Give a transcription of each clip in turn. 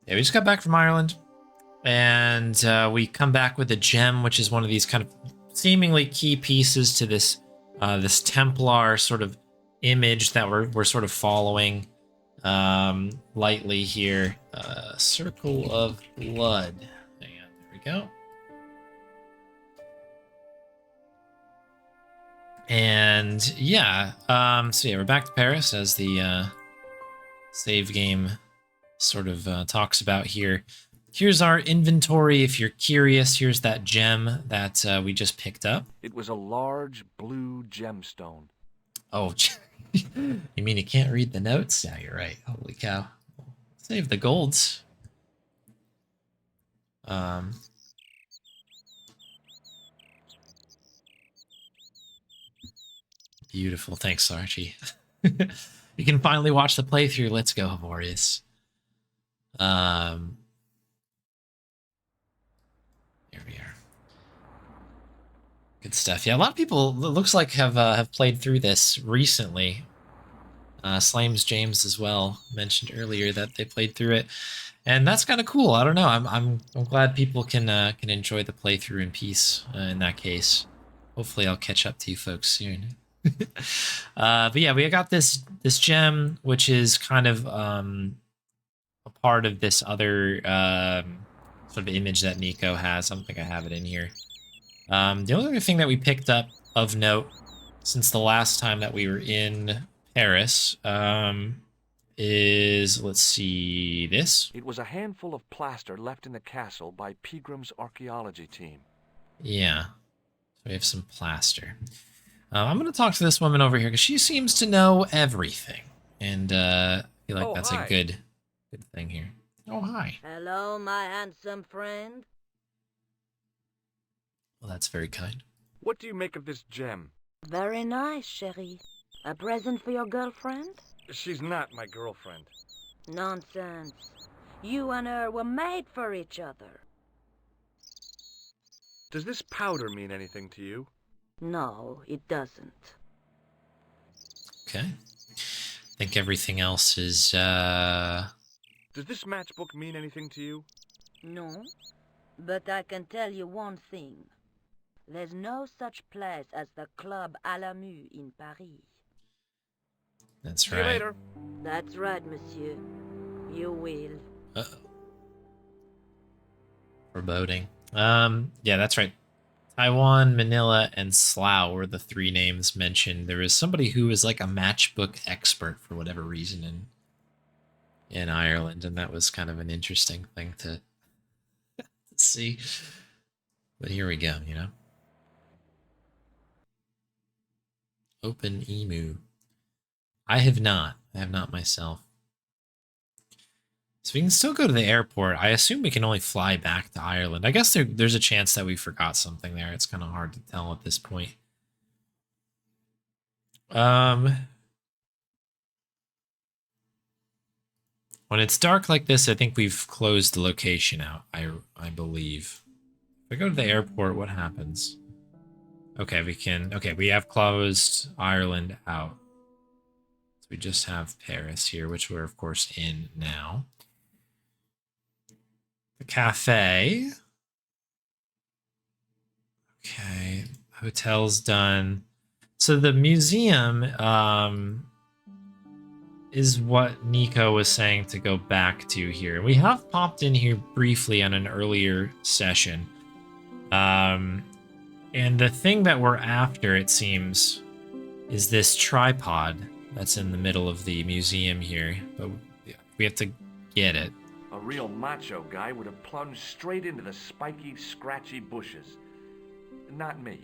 Yeah, we just got back from Ireland, and we come back with a gem, which is one of these kind of seemingly key pieces to this Templar sort of image that we're sort of following lightly here. Circle of Blood. Hang on, there we go. And yeah, so yeah, we're back to Paris as the save game sort of talks about here. Here's our inventory. If you're curious, here's that gem that we just picked up. It was a large blue gemstone. Oh, you mean you can't read the notes? Yeah, you're right. Holy cow. Save the golds. Beautiful. Thanks, Archie. You can finally watch the playthrough. Let's go, Horus. Here we are. Good stuff. Yeah, a lot of people, it looks like, have played through this recently. Slames James as well mentioned earlier that they played through it, and that's kind of cool. I don't know. I'm glad people can enjoy the playthrough in peace. In that case, hopefully I'll catch up to you folks soon. But yeah, we got this gem, which is kind of a part of this other sort of image that Nico has. I don't think I have it in here. The only other thing that we picked up of note since the last time that we were in Paris is, let's see, this. It was a handful of plaster left in the castle by Pegram's archaeology team. Yeah, so we have some plaster. I'm going to talk to this woman over here because she seems to know everything, and I feel like that's hi. a good thing here. Oh, hi. Hello, my handsome friend. Well, that's very kind. What do you make of this gem? Very nice, chérie. A present for your girlfriend? She's not my girlfriend. Nonsense. You and her were made for each other. Does this powder mean anything to you? No, it doesn't. Okay. I think everything else is, Does this matchbook mean anything to you? No, but I can tell you one thing. There's no such place as the Club à la Mue in Paris. That's See right. you later. That's right, monsieur. You will. Uh-oh. Foreboding. Yeah, that's right. Taiwan, Manila, and Slough were the three names mentioned. There is somebody who is like a matchbook expert for whatever reason in Ireland, and that was kind of an interesting thing to see. But here we go, you know. Open Emu. I have not myself. So we can still go to the airport. I assume we can only fly back to Ireland. I guess there's a chance that we forgot something there. It's kind of hard to tell at this point. When it's dark like this, I think we've closed the location out, I believe. If I go to the airport, what happens? Okay, we have closed Ireland out. So we just have Paris here, which we're of course in now. The cafe. Okay, hotel's done. So the museum is what Nico was saying to go back to here. We have popped in here briefly on an earlier session. And the thing that we're after, it seems, is this tripod that's in the middle of the museum here. But we have to get it. A real macho guy would have plunged straight into the spiky, scratchy bushes. Not me.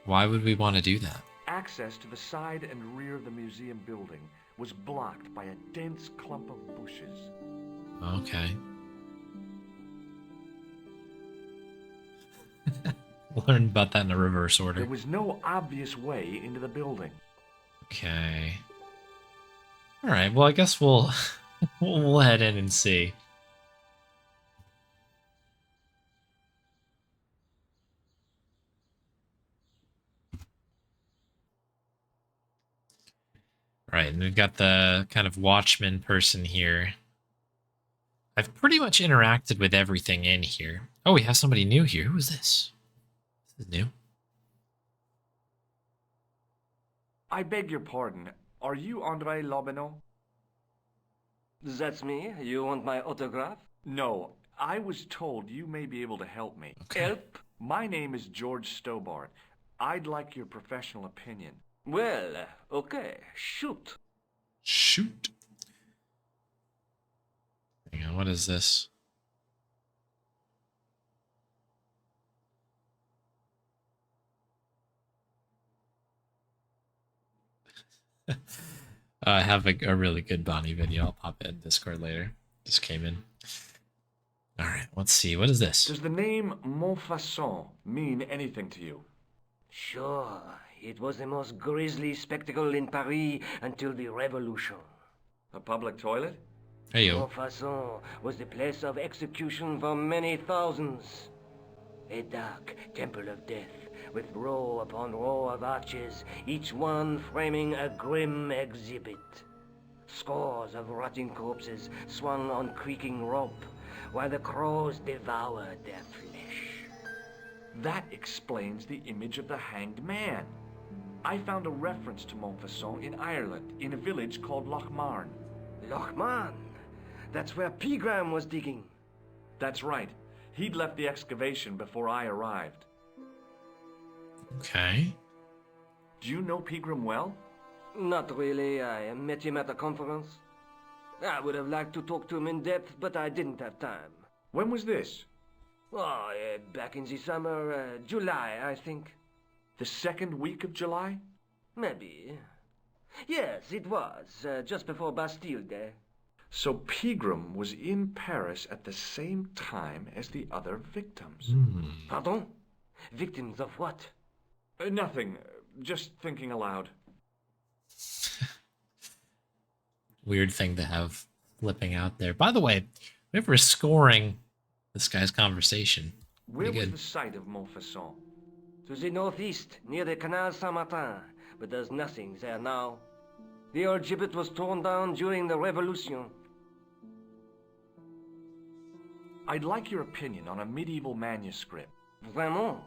Why would we want to do that? Access to the side and rear of the museum building was blocked by a dense clump of bushes. Okay. Learn about that in a reverse order. There was no obvious way into the building. Okay. All right. Well, I guess we'll we'll head in and see. Right, and we've got the kind of watchman person here. I've pretty much interacted with everything in here. Oh, we have somebody new here. Who is this? This is new. I beg your pardon. Are you André Lobineau? That's me. You want my autograph? No, I was told you may be able to help me. Okay. Help? My name is George Stobart. I'd like your professional opinion. Well, okay. Shoot. Shoot. Hang on, what is this? I have a really good Bonnie video. I'll pop it in Discord later. Just came in. All right, let's see. What is this? Does the name Montfaucon mean anything to you? Sure. It was the most grisly spectacle in Paris until the Revolution. A public toilet? Hey, yo. Montfaucon was the place of execution for many thousands. A dark temple of death, with row upon row of arches, each one framing a grim exhibit. Scores of rotting corpses swung on creaking rope, while the crows devoured their flesh. That explains the image of the hanged man. I found a reference to Montfaucon in Ireland, in a village called Lochmarn. Lochmarn? That's where Pegram was digging. That's right. He'd left the excavation before I arrived. Okay. Do you know Pegram well? Not really. I met him at a conference. I would have liked to talk to him in depth, but I didn't have time. When was this? Oh, back in the summer, July, I think. The second week of July? Maybe. Yes, it was, just before Bastille Day. So Pegram was in Paris at the same time as the other victims. Pardon? Victims of what? Nothing. Just thinking aloud. Weird thing to have flipping out there. By the way, whoever is scoring this guy's conversation. Where Pretty was good. the site of Montfaucon? To the northeast, near the Canal Saint-Martin, but there's nothing there now. The old gibbet was torn down during the Revolution. I'd like your opinion on a medieval manuscript. Vraiment?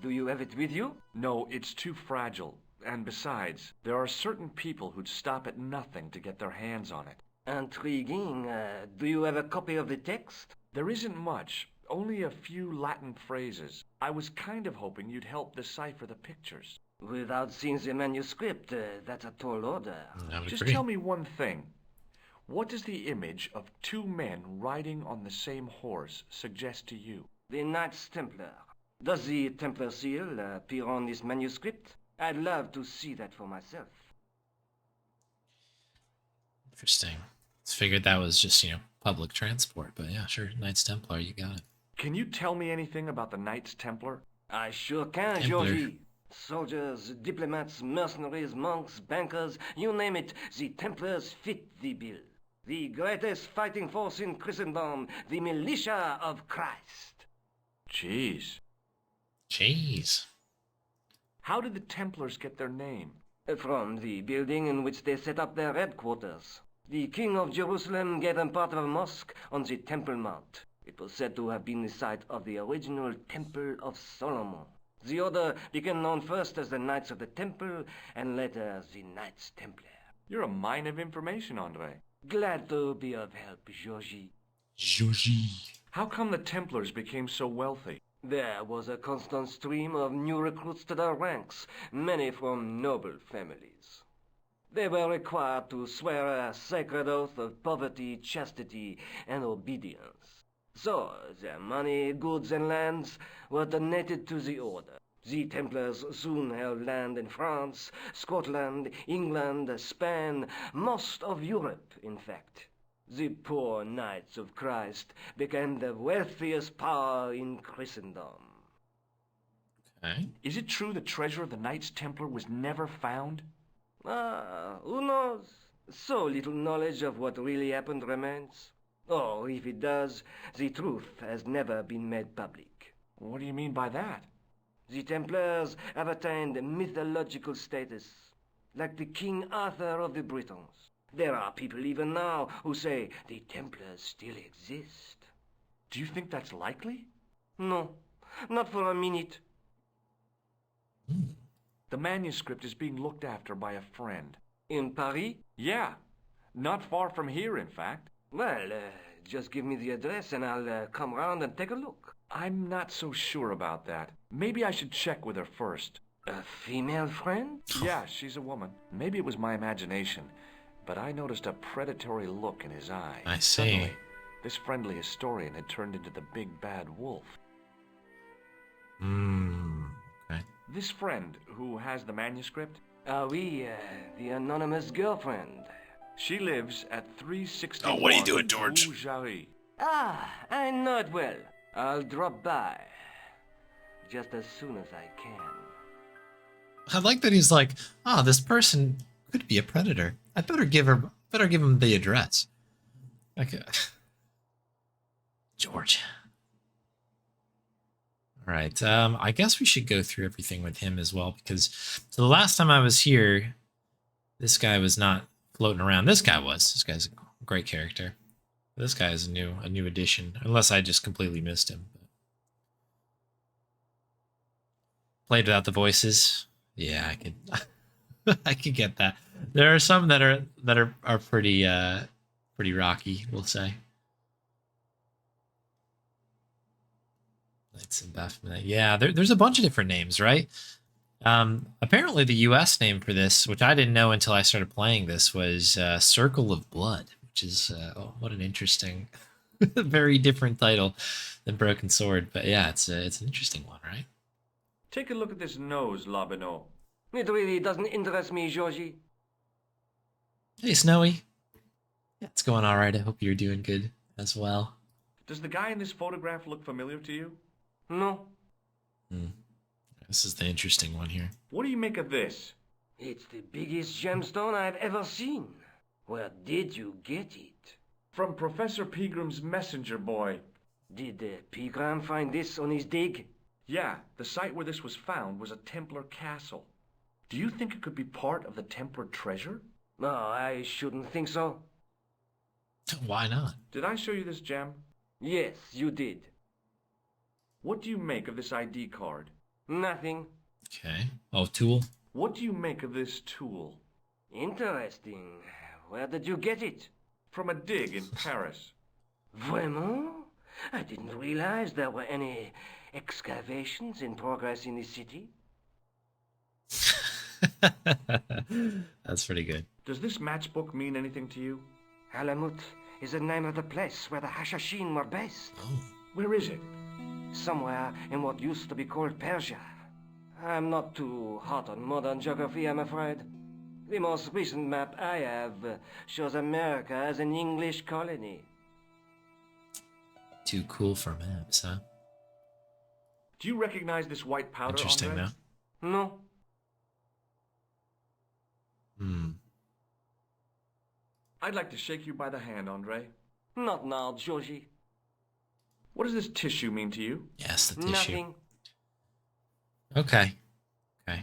Do you have it with you? No, it's too fragile. And besides, there are certain people who'd stop at nothing to get their hands on it. Intriguing. Do you have a copy of the text? There isn't much, only a few Latin phrases. I was kind of hoping you'd help decipher the pictures. Without seeing the manuscript, that's a tall order. I would Just agree. tell me one thing. What does the image of two men riding on the same horse suggest to you? The Knights Templar. Does the Templar seal appear on this manuscript? I'd love to see that for myself. Interesting. Just figured that was just, public transport. But yeah, sure. Knights Templar, you got it. Can you tell me anything about the Knights Templar? I sure can, Templar. Georgie. Soldiers, diplomats, mercenaries, monks, bankers, you name it, the Templars fit the bill. The greatest fighting force in Christendom, the militia of Christ. Jeez. Jeez. How did the Templars get their name? From the building in which they set up their headquarters. The King of Jerusalem gave them part of a mosque on the Temple Mount. It was said to have been the site of the original Temple of Solomon. The order became known first as the Knights of the Temple, and later as the Knights Templar. You're a mine of information, Andre. Glad to be of help, Georgie. Georgie. How come the Templars became so wealthy? There was a constant stream of new recruits to their ranks, many from noble families. They were required to swear a sacred oath of poverty, chastity, and obedience. So, their money, goods, and lands were donated to the order. The Templars soon held land in France, Scotland, England, Spain, most of Europe, in fact. The poor Knights of Christ became the wealthiest power in Christendom. Okay. Is it true the treasure of the Knights Templar was never found? Who knows? So little knowledge of what really happened remains. Or, if it does, the truth has never been made public. What do you mean by that? The Templars have attained mythological status, like the King Arthur of the Britons. There are people even now who say the Templars still exist. Do you think that's likely? No, not for a minute. The manuscript is being looked after by a friend. In Paris? Yeah, not far from here, in fact. Well, just give me the address and I'll come round and take a look. I'm not so sure about that. Maybe I should check with her first. A female friend? Yeah, she's a woman. Maybe it was my imagination, but I noticed a predatory look in his eye. I see. Suddenly, this friendly historian had turned into the big bad wolf. Okay. This friend who has the manuscript, Oui, the anonymous girlfriend. she lives at 361 Oh, what are you doing, George? Rue Jarry. Ah, I know it well. I'll drop by. Just as soon as I can. I like that he's like, ah, this person could be a predator. I better give him the address. Okay. George. All right. I guess we should go through everything with him as well, because so the last time I was here, this guy was not floating around. This guy was. This guy's a great character. This guy is a new addition, unless I just completely missed him. Played without the voices. Yeah, I could I could get that. There are some that are pretty pretty rocky, we'll say. Knights and Baphomet. Yeah, there's a bunch of different names, right? Apparently the US name for this, which I didn't know until I started playing this, was Circle of Blood, which is oh, what an interesting very different title than Broken Sword, but yeah, it's an interesting one, right? Take a look at this nose, Lobineau. It really doesn't interest me, Georgie. Hey, Snowy. Yeah, it's going all right. I hope you're doing good as well. Does the guy in this photograph look familiar to you? No, This is the interesting one here. What do you make of this? it's the biggest gemstone I've ever seen. Where did you get it? From Professor Pegram's messenger boy. Did Pegram find this on his dig? Yeah, the site where this was found was a Templar castle. Do you think it could be part of the Templar treasure? No, I shouldn't think so. Why not? Did I show you this gem? Yes, you did. What do you make of this ID card? Nothing. Okay. Oh, tool. What do you make of this tool? Interesting. Where did you get it? From a dig in Paris. Vraiment? I didn't realize there were any excavations in progress in the city. That's pretty good. Does this matchbook mean anything to you? Alamut is the name of the place where the Hashashin were based. Oh. Where is it? Somewhere in what used to be called Persia. I'm not too hot on modern geography, I'm afraid. The most recent map I have shows America as an English colony. Too cool for maps, huh? Do you recognize this white powder, Interesting, Andre? though. No, I'd like to shake you by the hand, Andre. not now, Georgie. What does this tissue mean to you? Yes, the tissue. Nothing. Okay. Okay.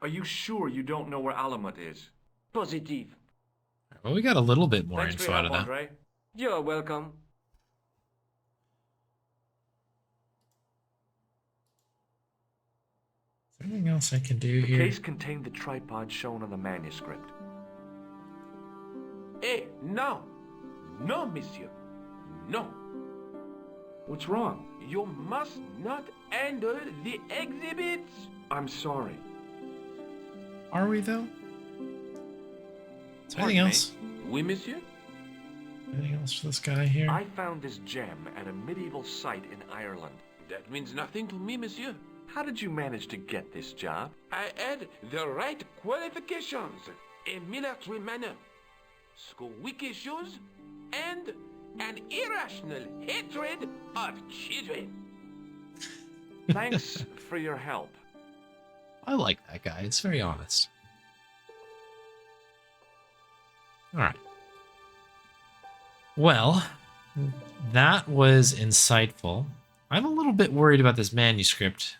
Are you sure you don't know where Alamut is? Positive. Well, we got a little bit more Thanks for info your out help, of that. Andre. You're welcome. Is there anything else I can do The here? case contained the tripod shown on the manuscript. Eh, no. No, monsieur. No. What's wrong? You must not handle the exhibits. I'm sorry. Are we, though? Is there Pardon anything me? else? Oui, monsieur. Anything else for this guy here? I found this gem at a medieval site in Ireland. That means nothing to me, monsieur. How did you manage to get this job? I had the right qualifications. A military manner, squeaky shoes, and an irrational hatred of children. Thanks for your help. I like that guy. It's very honest. All right. Well, that was insightful. I'm a little bit worried about this manuscript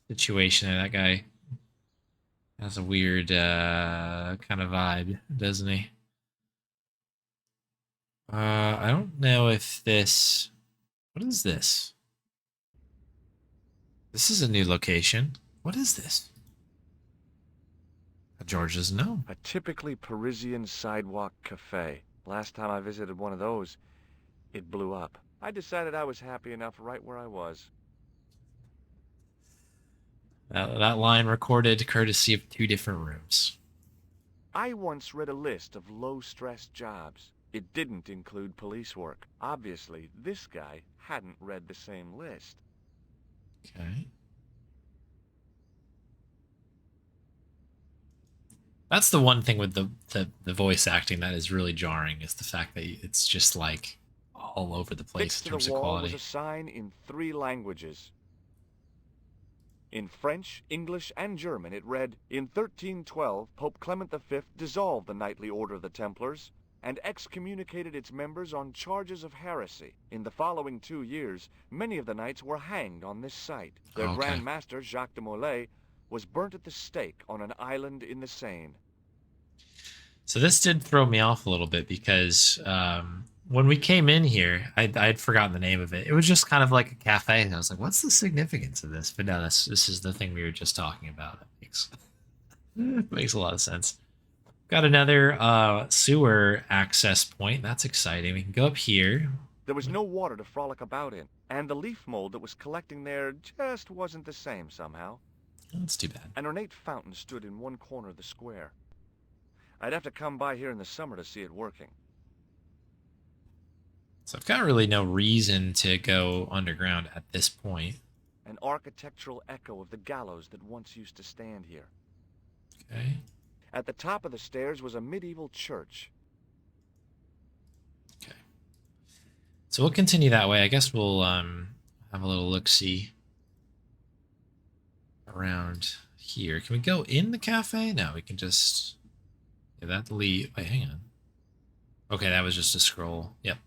situation. That guy has a weird kind of vibe, doesn't he? I don't know if this. What is this? This is a new location. What is this? George doesn't know. A typically Parisian sidewalk cafe. Last time I visited one of those, it blew up. I decided I was happy enough right where I was. That line recorded courtesy of 2 different rooms. I once read a list of low-stress jobs. It didn't include police work. Obviously, this guy hadn't read the same list. Okay. That's the one thing with the voice acting that is really jarring, is the fact that it's just like all over the place Fixed in to terms the of wall quality. was a sign in 3 languages. In French, English, and German, it read, "In 1312, Pope Clement V dissolved the Knightly Order of the Templars and excommunicated its members on charges of heresy. In the following 2 years, many of the knights were hanged on this site. Their Okay. Grand Master, Jacques de Molay, was burnt at the stake on an island in the Seine." So this did throw me off a little bit because when we came in here, I'd forgotten the name of it. It was just kind of like a cafe, and I was like, "What's the significance of this?" But no, this is the thing we were just talking about. It makes a lot of sense. Got another sewer access point. That's exciting. We can go up here. There was no water to frolic about in, and the leaf mold that was collecting there just wasn't the same somehow. That's too bad. An ornate fountain stood in one corner of the square. I'd have to come by here in the summer to see it working. So I've got really no reason to go underground at this point. An architectural echo of the gallows that once used to stand here. Okay. At the top of the stairs was a medieval church. Okay. So we'll continue that way. I guess we'll have a little look-see around here. Can we go in the cafe? No, we can just... Yeah, that lead... Wait, hang on. Okay, that was just a scroll. Yep.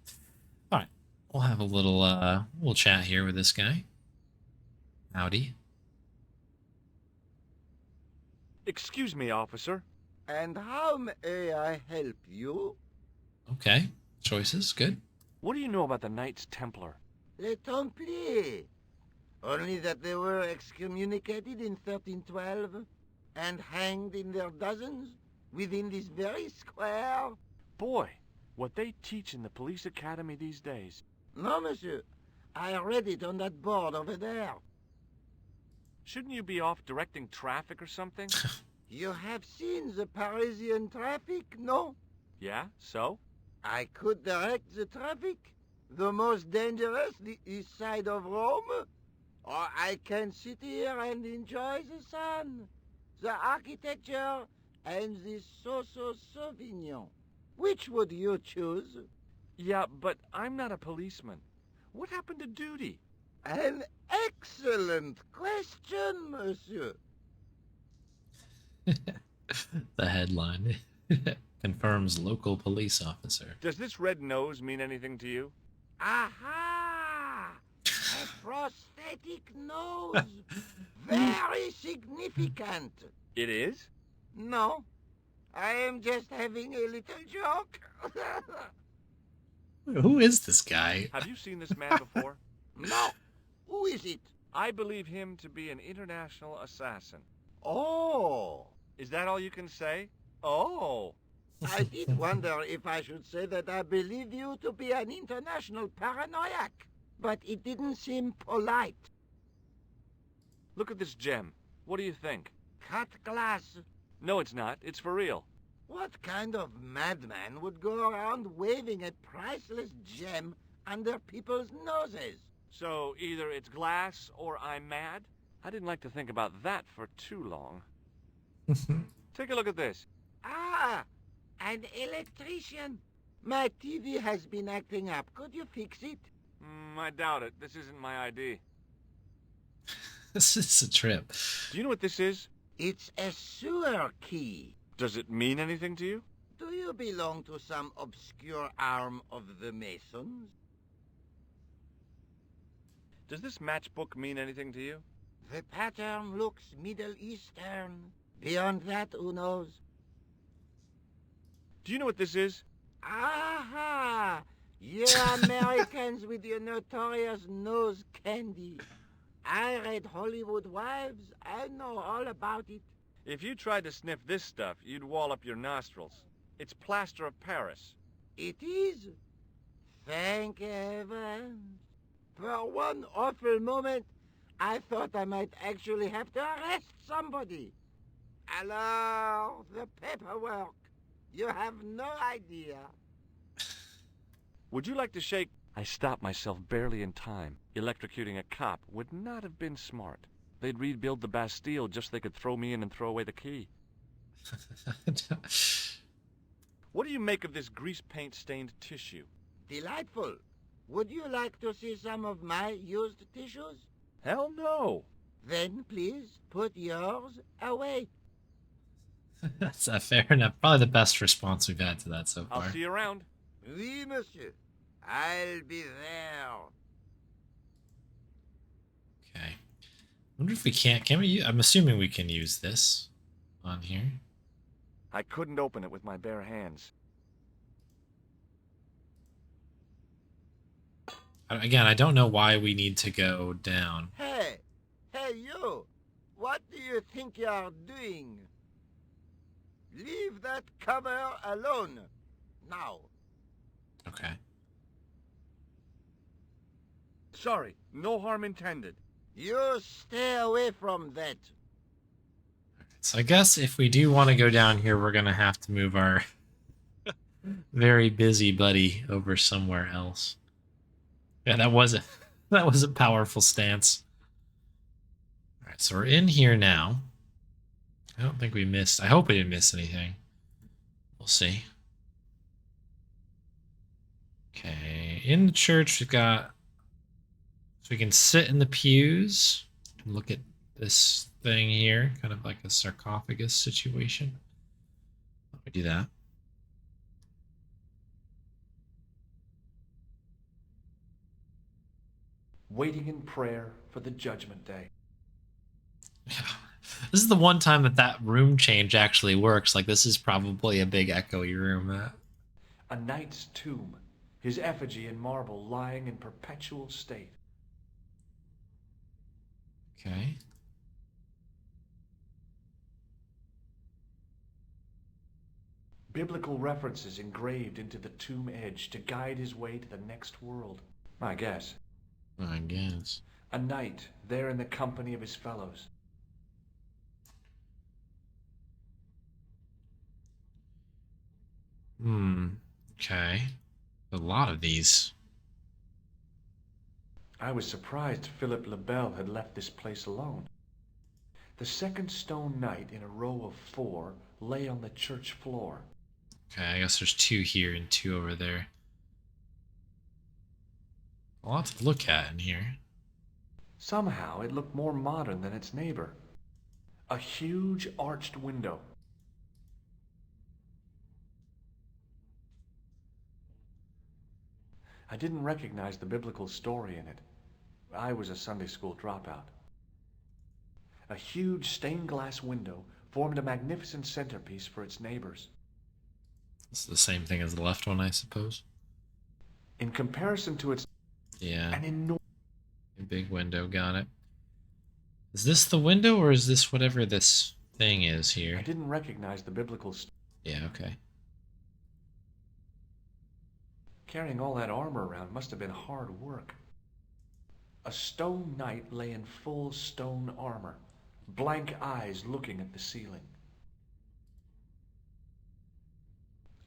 All right. We'll have a little chat here with this guy. Howdy. Excuse me, officer. And how may I help you? Okay. Choices. Good. What do you know about the Knights Templar? Les Templiers. Only that they were excommunicated in 1312 and hanged in their dozens within this very square. Boy, what they teach in the police academy these days. No, monsieur. I read it on that board over there. Shouldn't you be off directing traffic or something? You have seen the Parisian traffic, no? Yeah, so? I could direct the traffic. The most dangerous, the east side of Rome. Or I can sit here and enjoy the sun, the architecture, and the so-so Sauvignon. Which would you choose? Yeah, but I'm not a policeman. What happened to duty? An excellent question, monsieur. The headline confirms local police officer. Does this red nose mean anything to you? Aha! A prosthetic nose. Very significant. It is? No, I am just having a little joke. Who is this guy? Have you seen this man before? No, who is it? I believe him to be an international assassin. Oh, Is that all you can say? Oh. I did wonder if I should say that I believe you to be an international paranoiac, but it didn't seem polite. Look at this gem. What do you think? Cut glass. No, it's not. It's for real. What kind of madman would go around waving a priceless gem under people's noses? So either it's glass or I'm mad? I didn't like to think about that for too long. Take a look at this. Ah, an electrician. My TV has been acting up. Could you fix it? I doubt it. This isn't my ID. This is a trip. Do you know what this is? It's a sewer key. Does it mean anything to you? Do you belong to some obscure arm of the Masons? Does this matchbook mean anything to you? The pattern looks Middle Eastern. Beyond that, who knows? Do you know what this is? Aha! You Americans with your notorious nose candy. I read Hollywood Wives. I know all about it. If you tried to sniff this stuff, you'd wall up your nostrils. It's plaster of Paris. It is? Thank heaven. For one awful moment, I thought I might actually have to arrest somebody. Alors, the paperwork. You have no idea. Would you like to shake? I stopped myself barely in time. Electrocuting a cop would not have been smart. They'd rebuild the Bastille just so they could throw me in and throw away the key. What do you make of this grease paint stained tissue? Delightful. Would you like to see some of my used tissues? Hell no! Then please put yours away. That's fair enough. Probably the best response we've had to that so far. I'll see you around. Oui, monsieur. I'll be there. Okay. Wonder if we can we? I'm assuming we can use this on here. I couldn't open it with my bare hands. Again, I don't know why we need to go down. Hey, you. What do you think you're doing? Leave that cover alone. Now. Okay. Sorry, no harm intended. You stay away from that. So I guess if we do want to go down here, we're gonna have to move our very busy buddy over somewhere else. Yeah, that was a powerful stance. All right, so we're in here now. I don't think we missed. I hope we didn't miss anything. We'll see. Okay, in the church we've got, so we can sit in the pews and look at this thing here, kind of like a sarcophagus situation. Let me do that. Waiting in prayer for the judgment day. Yeah. This is the one time that room change actually works. Like, this is probably a big echoey room. A knight's tomb, his effigy in marble lying in perpetual state. Okay. Biblical references engraved into the tomb edge to guide his way to the next world. I guess. I guess. A knight there in the company of his fellows. Okay. A lot of these. I was surprised Philip le Bel had left this place alone. The second stone knight in a row of 4 lay on the church floor. Okay, I guess there's 2 here and 2 over there. A lot to look at in here. Somehow it looked more modern than its neighbor. A huge arched window. I didn't recognize the biblical story in it. I was a Sunday school dropout. A huge stained glass window formed a magnificent centerpiece for its neighbors. It's the same thing as the left one, I suppose. In comparison to its... Yeah. An enormous... A big window, got it. Is this the window, or is this whatever this thing is here? I didn't recognize the biblical story. Yeah, okay. Carrying all that armor around must have been hard work. A stone knight lay in full stone armor, blank eyes looking at the ceiling.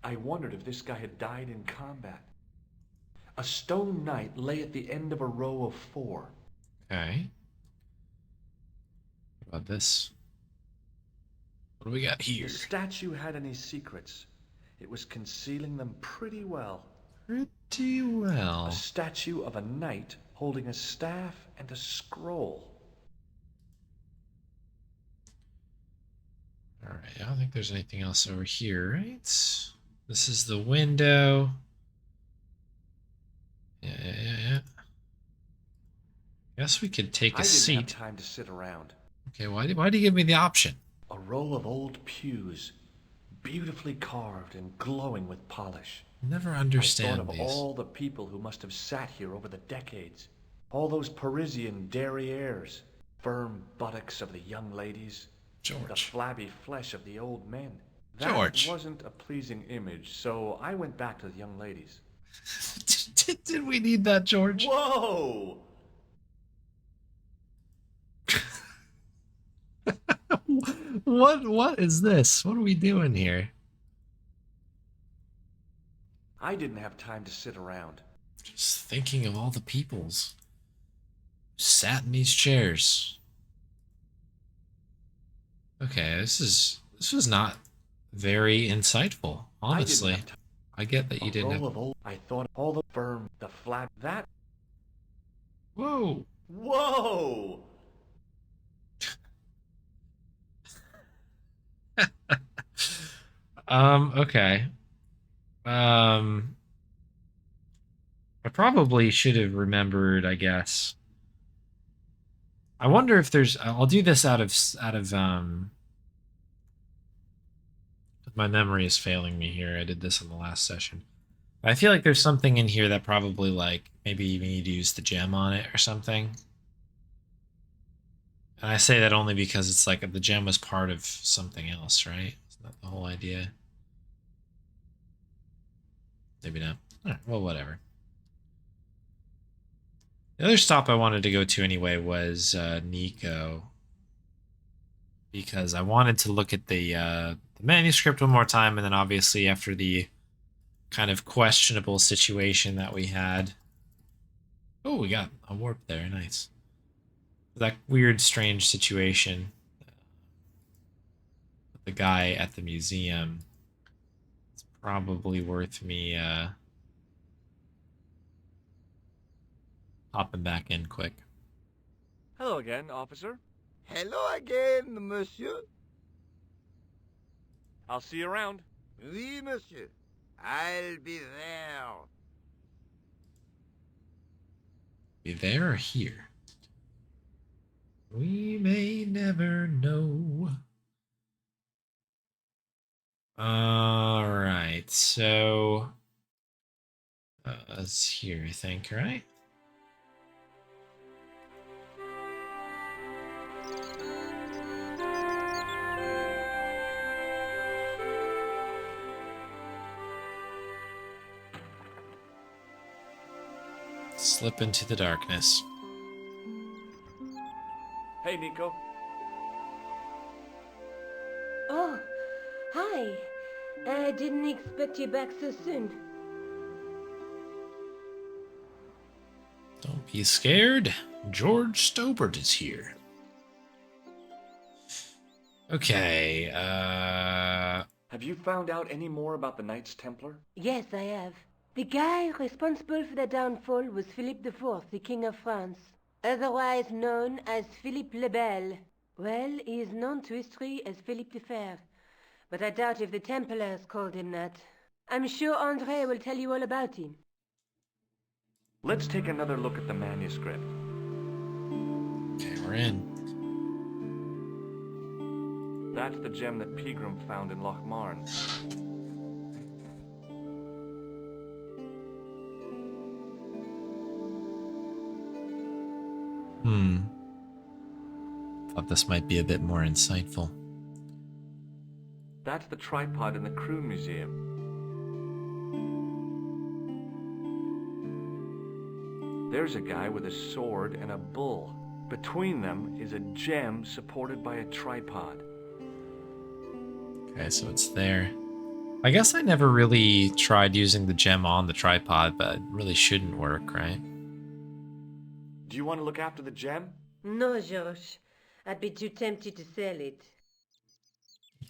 I wondered if this guy had died in combat. A stone knight lay at the end of a row of 4. Okay. What about this? What do we got here? The statue had any secrets. It was concealing them pretty well. Pretty well. A statue of a knight holding a staff and a scroll. Alright, I don't think there's anything else over here, right? This is the window. Yeah. Guess we could take a seat. I didn't have time to sit around. Okay, why do you give me the option? A row of old pews, beautifully carved and glowing with polish. Never I thought understand of these. all the people who must have sat here over the decades. All those Parisian derrieres, firm buttocks of the young ladies, the George. flabby flesh of the old men. That George. wasn't a pleasing image, so I went back to the young ladies. Did we need that, George? Whoa! What is this? What are we doing here? I didn't have time to sit around. Just thinking of all the peoples who sat in these chairs. Okay, this was not very insightful, honestly. I get that you didn't have... I thought all the firm, the flat, that... Whoa! Whoa! Okay. I probably should have remembered, I guess. I wonder if there's... I'll do this out of my memory is failing me here. I did this in the last session. I feel like there's something in here that probably, like, maybe you need to use the gem on it or something. And I say that only because it's like the gem was part of something else, right? Isn't that the whole idea? Maybe not. All right, well, whatever. The other stop I wanted to go to anyway was Nico. Because I wanted to look at the manuscript one more time, and then obviously after the kind of questionable situation that we had. Oh, we got a warp there, nice. That weird, strange situation with the guy at the museum. It's probably worth me hopping back in quick. Hello again, officer. Hello again, monsieur. I'll see you around. Oui, monsieur. I'll be there. Be there or here? We may never know. Alright, so... it's here, I think, right? Slip into the darkness. Hey, Nico. Oh, hi. I didn't expect you back so soon. Don't be scared. George Stobart is here. Okay, Have you found out any more about the Knights Templar? Yes, I have. The guy responsible for the downfall was Philippe IV, the King of France, otherwise known as Philippe le Bel. Well, he is known to history as Philippe the Fair, but I doubt if the Templars called him that. I'm sure André will tell you all about him. Let's take another look at the manuscript. okay, we're in. That's the gem that Pegram found in Lochmarn. Thought this might be a bit more insightful. That's the tripod in the Crew Museum. There's a guy with a sword and a bull. Between them is a gem supported by a tripod. Okay, so it's there. I guess I never really tried using the gem on the tripod, but it really shouldn't work, right? Do you want to look after the gem? No, George. I'd be too tempted to sell it.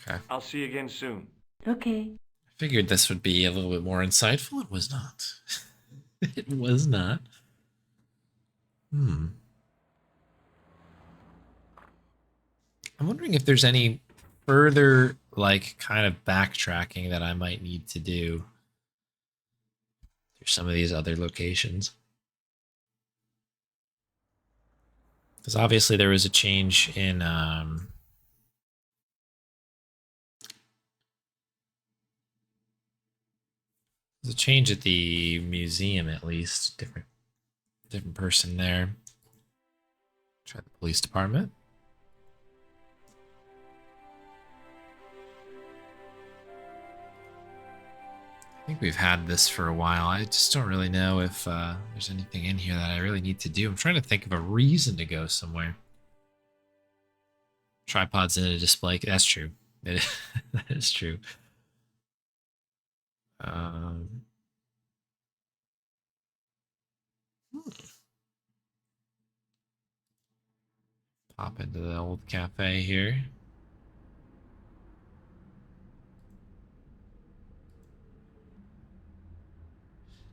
Okay. I'll see you again soon. Okay. I figured this would be a little bit more insightful. It was not. It was not. I'm wondering if there's any further, like, kind of backtracking that I might need to do through some of these other locations. Because obviously there was a change in There's a change at the museum, at least. Different person there. Try the police department. I think we've had this for a while. I just don't really know if there's anything in here that I really need to do. I'm trying to think of a reason to go somewhere. Tripod's in a display. That's true. That is true. Pop into the old cafe here.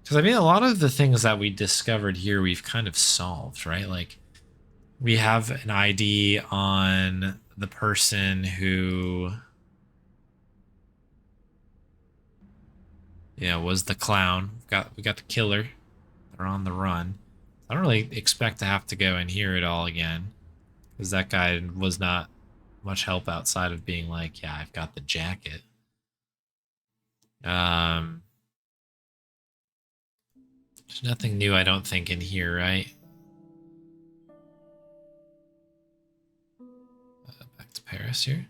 Because I mean, a lot of the things that we discovered here, we've kind of solved, right? Like, we have an ID on the person who, was the clown. We got the killer. They're on the run. I don't really expect to have to go in here at all again, because that guy was not much help outside of being like, yeah, I've got the jacket. There's nothing new, I don't think, in here, right? Back to Paris here.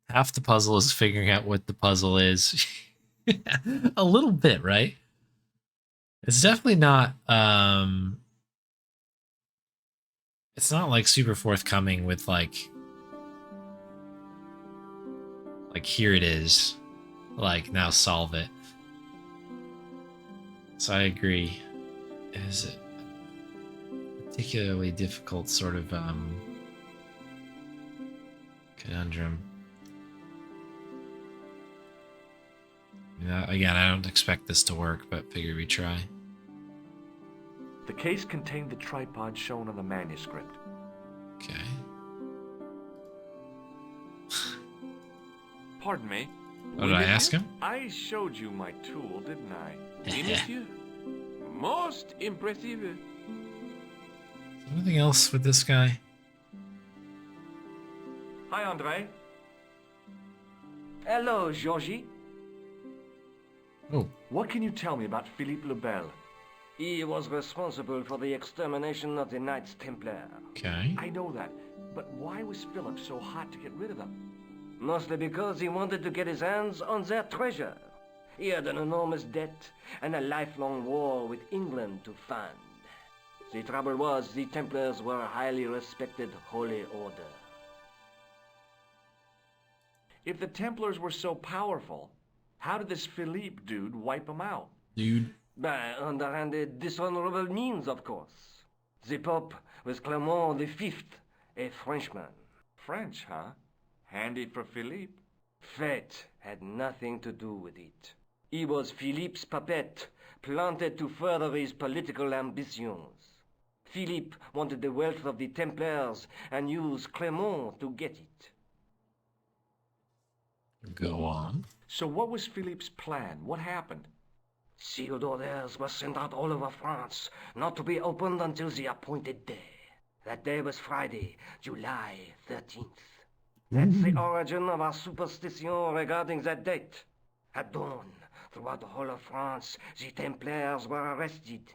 Half the puzzle is figuring out what the puzzle is. A little bit, right? It's definitely not, it's not like super forthcoming with like here it is, like now solve it. So I agree. It is a particularly difficult sort of conundrum. Again, I don't expect this to work, but figure we try. The case contained the tripod shown on the manuscript. Okay. Pardon me. What did I ask him? I showed you my tool, didn't I? Oui, monsieur. Most impressive. Anything else with this guy? Hi, Andre. Hello, Georgie. Oh. What can you tell me about Philippe le Bel? He was responsible for the extermination of the Knights Templar. Okay. I know that, but why was Philip so hot to get rid of them? Mostly because he wanted to get his hands on their treasure. He had an enormous debt and a lifelong war with England to fund. The trouble was, the Templars were a highly respected holy order. If the Templars were so powerful, how did this Philippe dude wipe them out? Dude. By underhanded, dishonorable means, of course. The Pope was Clement V, a Frenchman. French, huh? Handy for Philippe. Fate had nothing to do with it. He was Philippe's puppet, planted to further his political ambitions. Philippe wanted the wealth of the Templars and used Clement to get it. Go on. So what was Philippe's plan? What happened? Sealed orders were sent out all over France, not to be opened until the appointed day. That day was Friday, July 13th. That's the origin of our superstition regarding that date. At dawn, throughout the whole of France, the Templars were arrested.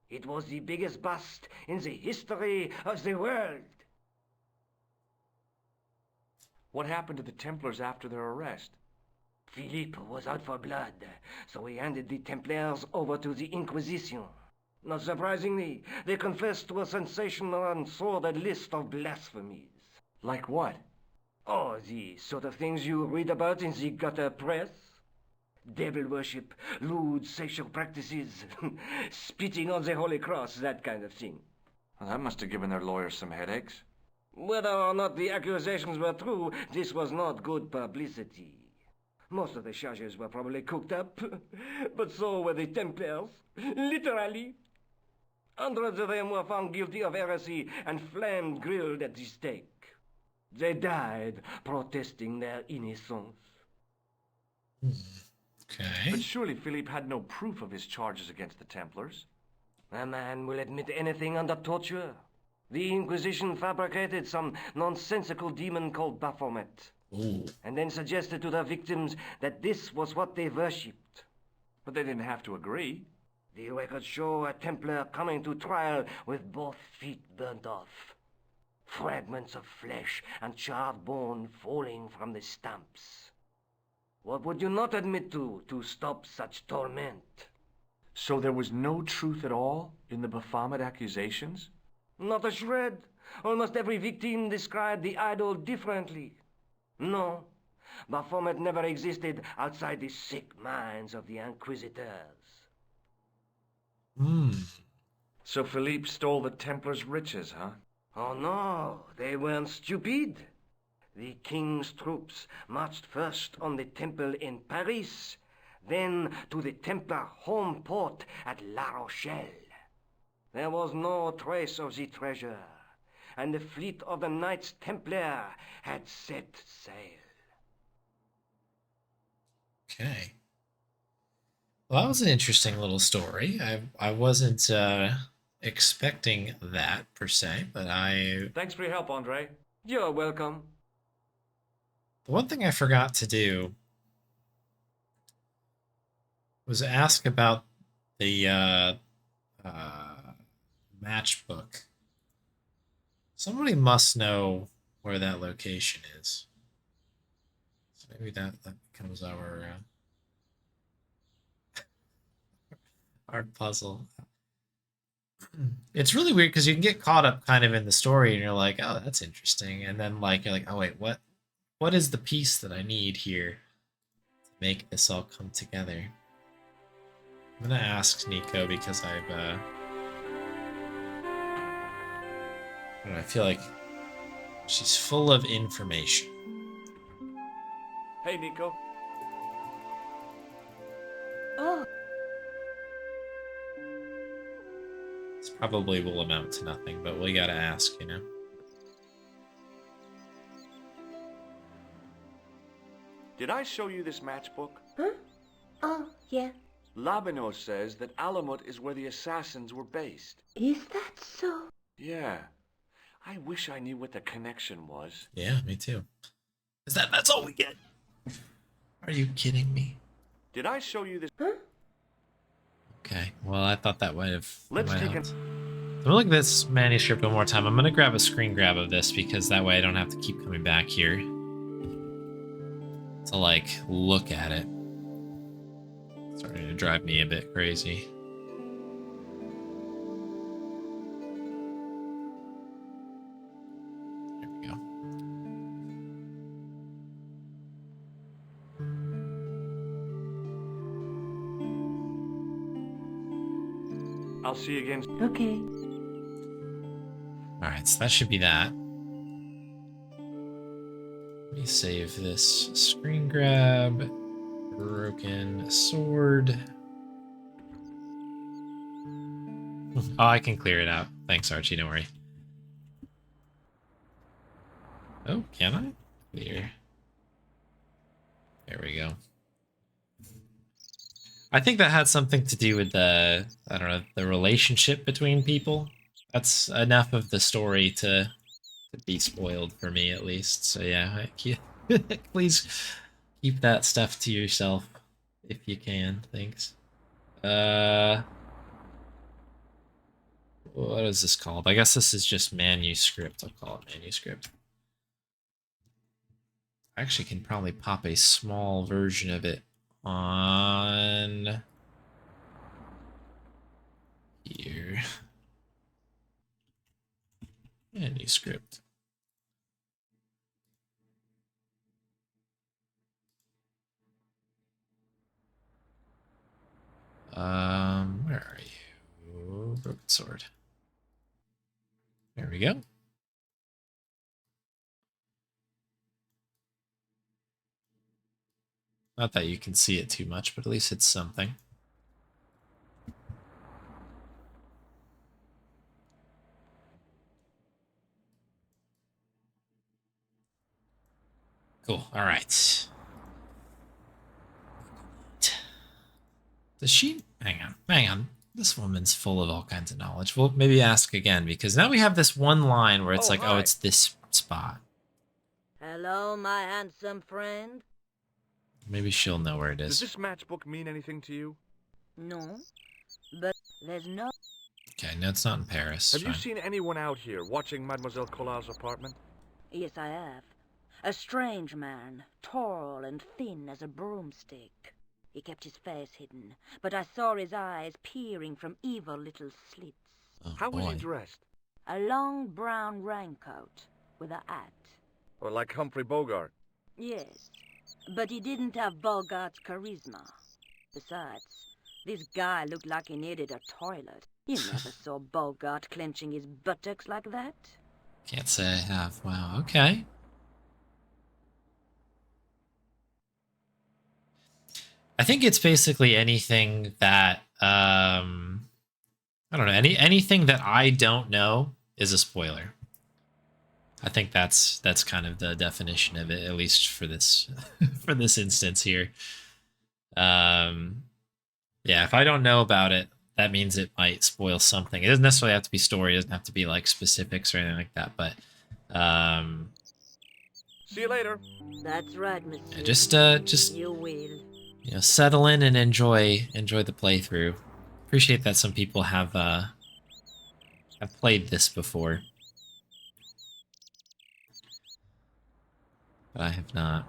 It was the biggest bust in the history of the world. What happened to the Templars after their arrest? Philippe was out for blood, so he handed the Templars over to the Inquisition. Not surprisingly, they confessed to a sensational and sordid list of blasphemies. Like what? Oh, the sort of things you read about in the gutter press. Devil worship, lewd sexual practices, spitting on the Holy Cross, that kind of thing. Well, that must have given their lawyers some headaches. Whether or not the accusations were true, this was not good publicity. Most of the charges were probably cooked up, but so were the Templars, literally. Hundreds of them were found guilty of heresy and flamed grilled at the stake. They died protesting their innocence. Okay. But surely Philippe had no proof of his charges against the Templars. A man will admit anything under torture. The Inquisition fabricated some nonsensical demon called Baphomet. Ooh. and then suggested to the victims that this was what they worshipped. But they didn't have to agree. The records show a Templar coming to trial with both feet burnt off. Fragments of flesh and charred bone falling from the stumps. What would you not admit to stop such torment? So there was no truth at all in the Baphomet accusations? Not a shred. Almost every victim described the idol differently. No, Baphomet never existed outside the sick minds of the Inquisitors. Hmm. So Philippe stole the Templars' riches, huh? Oh no, they weren't stupid. The king's troops marched first on the temple in Paris, then to the Templar home port at La Rochelle. There was no trace of the treasure, and the fleet of the Knights Templar had set sail. Okay. Well, that was an interesting little story. I wasn't expecting that per se, but Thanks for your help, Andre. You're welcome. the one thing I forgot to do was ask about the matchbook. Somebody must know where that location is. So maybe that becomes our puzzle. It's really weird because you can get caught up kind of in the story and you're like, oh, that's interesting. And then like you're like, oh wait, what is the piece that I need here to make this all come together? I'm gonna ask Nico because I feel like she's full of information. Hey, Nico. Oh, This probably will amount to nothing, but we gotta ask, you know? Did I show you this matchbook? huh? Oh, yeah. Labineau says that Alamut is where the assassins were based. Is that so? Yeah. I wish I knew what the connection was. Yeah, me too. That's all we get? Are you kidding me? Did I show you this? Huh? Okay, well, I thought that might have. Let's might take help. a... I'm gonna look at this manuscript one more time. I'm gonna grab a screen grab of this because that way I don't have to keep coming back here to like look at it. It's starting to drive me a bit crazy. There we go. I'll see you again. Okay. All right, so that should be that. Let me save this screen grab. Broken sword. Oh, I can clear it out. Thanks, Archie. Don't worry. Oh, can I? Clear. There we go. I think that had something to do with the, I don't know, the relationship between people. That's enough of the story to be spoiled for me, at least. So yeah, please keep that stuff to yourself if you can. Thanks. What is this called? I guess this is just manuscript. I'll call it manuscript. I actually can probably pop a small version of it on here. Manuscript. Where are you? Broken sword. There we go. Not that you can see it too much, but at least it's something. Cool. All right. Does she... Hang on. This woman's full of all kinds of knowledge. We'll maybe ask again, because now we have this one line where it's Oh, like, hi. oh, it's this spot. Hello, my handsome friend. Maybe she'll know where it Does is. this matchbook mean anything to you? No, but there's no... Okay, no, it's not in Paris. Have you Fine. seen anyone out here watching Mademoiselle Collard's apartment? Yes, I have. A strange man, tall and thin as a broomstick. He kept his face hidden, but I saw his eyes peering from evil little slits. Oh, How was boy. he dressed? A long brown raincoat with a hat. Or like Humphrey Bogart? Yes, but he didn't have Bogart's charisma. Besides, this guy looked like he needed a toilet. You never saw Bogart clenching his buttocks like that. Can't say I have. Wow, okay. I think it's basically anything that I don't know, anything that I don't know is a spoiler. I think that's kind of the definition of it, at least for this for this instance here. Yeah, if I don't know about it, that means it might spoil something. It doesn't necessarily have to be story, it doesn't have to be like specifics or anything like that, but See you later. That's right, monsieur. yeah, just You will. you know, settle in and enjoy the playthrough. Appreciate that some people have played this before, but I have not.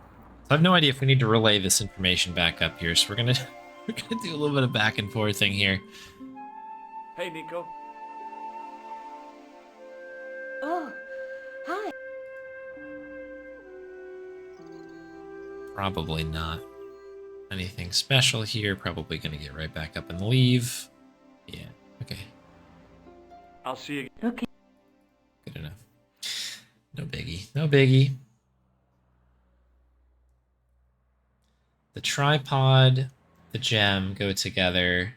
So I have no idea if we need to relay this information back up here. So we're gonna do a little bit of back and forth thing here. Hey, Nico. Oh, hi. Probably not anything special here. Probably gonna get right back up and leave. Yeah. Okay. I'll see you. Okay. Good enough. No biggie. No biggie. The tripod, the gem go together.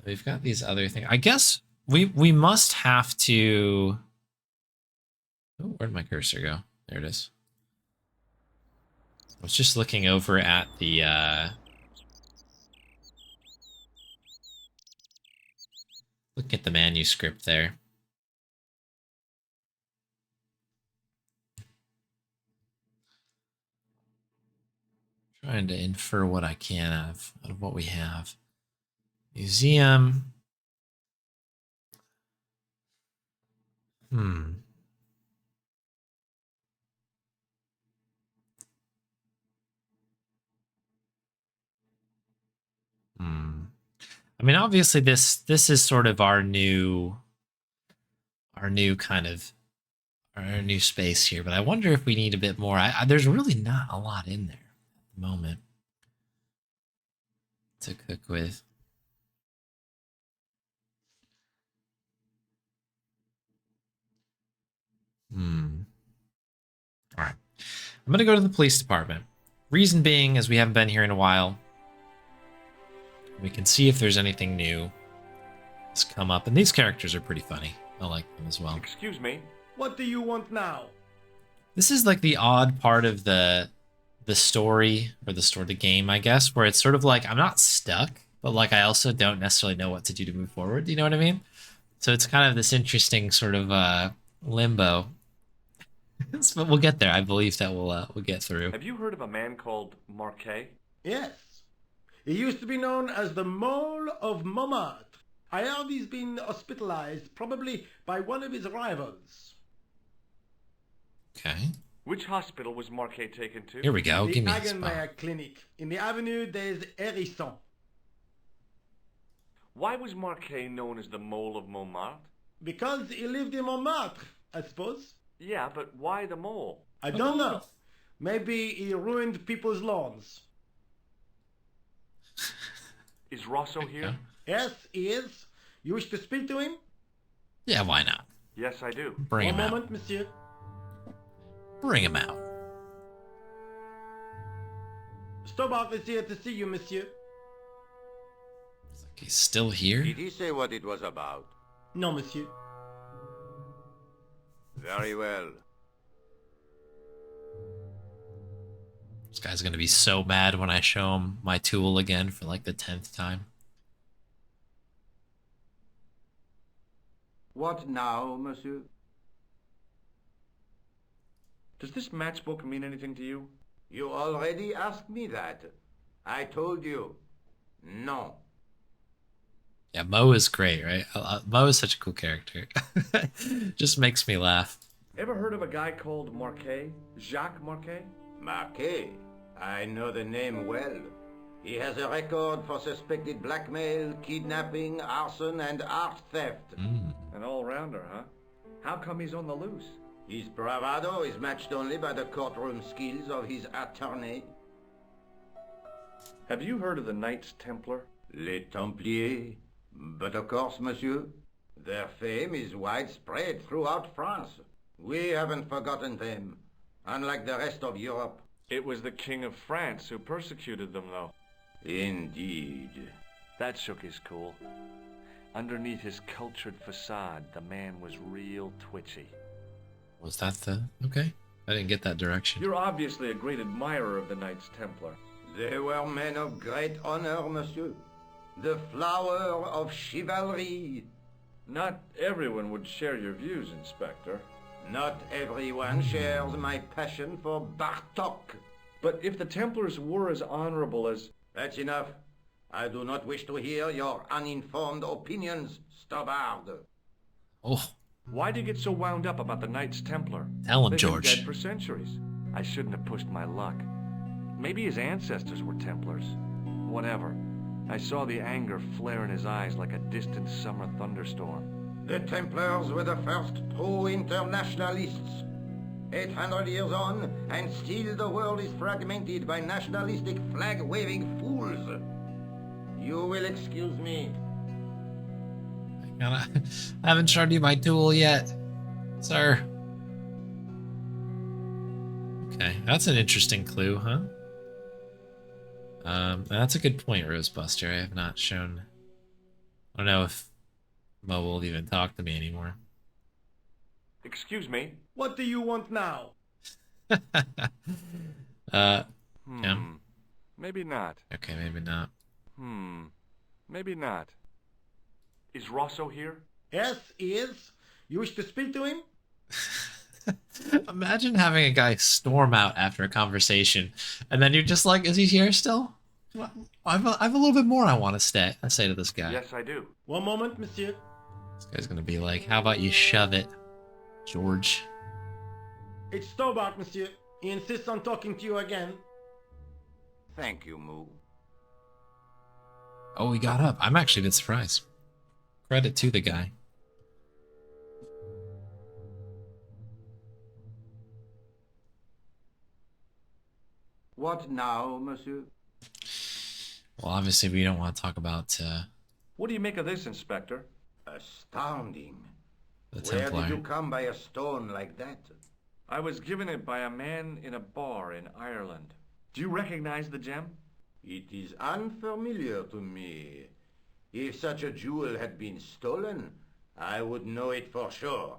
We've got these other things. I guess we must have to... Oh, where'd my cursor go? There it is. I was just looking over at the looking at the manuscript there. Trying to infer what I can out of what we have. Museum. I mean, obviously this is sort of our new kind of our new space here, but I wonder if we need a bit more. There's really not a lot in there at the moment to cook with. All right. I'm going to go to the police department. Reason being, as we haven't been here in a while, we can see if there's anything new that's come up. And these characters are pretty funny. I like them as well. Excuse me. What do you want now? This is like the odd part of the story, or the game, I guess, where it's sort of like I'm not stuck, but like I also don't necessarily know what to do to move forward. You know what I mean? So it's kind of this interesting sort of limbo. But we'll get there. I believe that we'll get through. Have you heard of a man called Marquet? Yes. He used to be known as the Mole of Montmartre. I heard he's been hospitalized, probably by one of his rivals. Okay. Which hospital was Marquet taken to? Here we go. The Give me a Hagenmeier spot. Clinic in the Avenue des Hérissons. Why was Marquet known as the Mole of Montmartre? Because he lived in Montmartre, I suppose. Yeah, but why the mole? I don't know. Maybe he ruined people's lawns. Is Rosso here? Yes, he is. You wish to speak to him? Yeah, why not? Yes, I do. Bring One him out. moment, monsieur. Bring him out. Stobart is here to see you, monsieur. It's like he's still here. Did he say what it was about? No, monsieur. Very well. This guy's gonna be so mad when I show him my tool again for like the 10th time. What now, monsieur? Does this matchbook mean anything to you? You already asked me that. I told you. No. Yeah, Mo is great, right? Mo is such a cool character. Just makes me laugh. Ever heard of a guy called Marquet? Jacques Marquet? Marquet. I know the name well. He has a record for suspected blackmail, kidnapping, arson, and art theft. An all-rounder, huh? How come he's on the loose? His bravado is matched only by the courtroom skills of his attorney. Have you heard of the Knights Templar? Les Templiers. But of course, monsieur, their fame is widespread throughout France. We haven't forgotten them, unlike the rest of Europe. It was the King of France who persecuted them, though. Indeed. That shook his cool. Underneath his cultured facade, the man was real twitchy. Was that the... Okay. I didn't get that direction. You're obviously a great admirer of the Knights Templar. They were men of great honor, monsieur. The flower of chivalry. Not everyone would share your views, Inspector. Not everyone shares my passion for Bartok. But if the Templars were as honorable as... That's enough. I do not wish to hear your uninformed opinions, Stobbard. Oh, Why do you get so wound up about the Knights Templar? tell him, They've been George. dead for centuries. I shouldn't have pushed my luck. Maybe his ancestors were Templars. Whatever. I saw the anger flare in his eyes like a distant summer thunderstorm. The Templars were the first true internationalists. 800 years on, and still the world is fragmented by nationalistic flag-waving fools. You will excuse me. I haven't shown you my tool yet, sir. Okay, that's an interesting clue, huh? That's a good point, Rosebuster. I have not shown... I don't know if Mo will even talk to me anymore. Excuse me? What do you want now? Kim? Maybe not. Okay, maybe not. Maybe not. Is Rosso here? Yes, he is. You wish to speak to him? Imagine having a guy storm out after a conversation, and then you're just like, is he here still? Well, I've a little bit more I want to say to this guy. Yes, I do. One moment, monsieur. This guy's gonna be like, how about you shove it, George? It's Stobbart, monsieur. He insists on talking to you again. Thank you, Moo. Oh, he got up. I'm actually a bit surprised. Credit to the guy. What now, monsieur? Well, obviously we don't want to talk about What do you make of this, Inspector? Astounding. the Where Templar. did you come by a stone like that? I was given it by a man in a bar in Ireland. Do you recognize the gem? It is unfamiliar to me. If such a jewel had been stolen, I would know it for sure.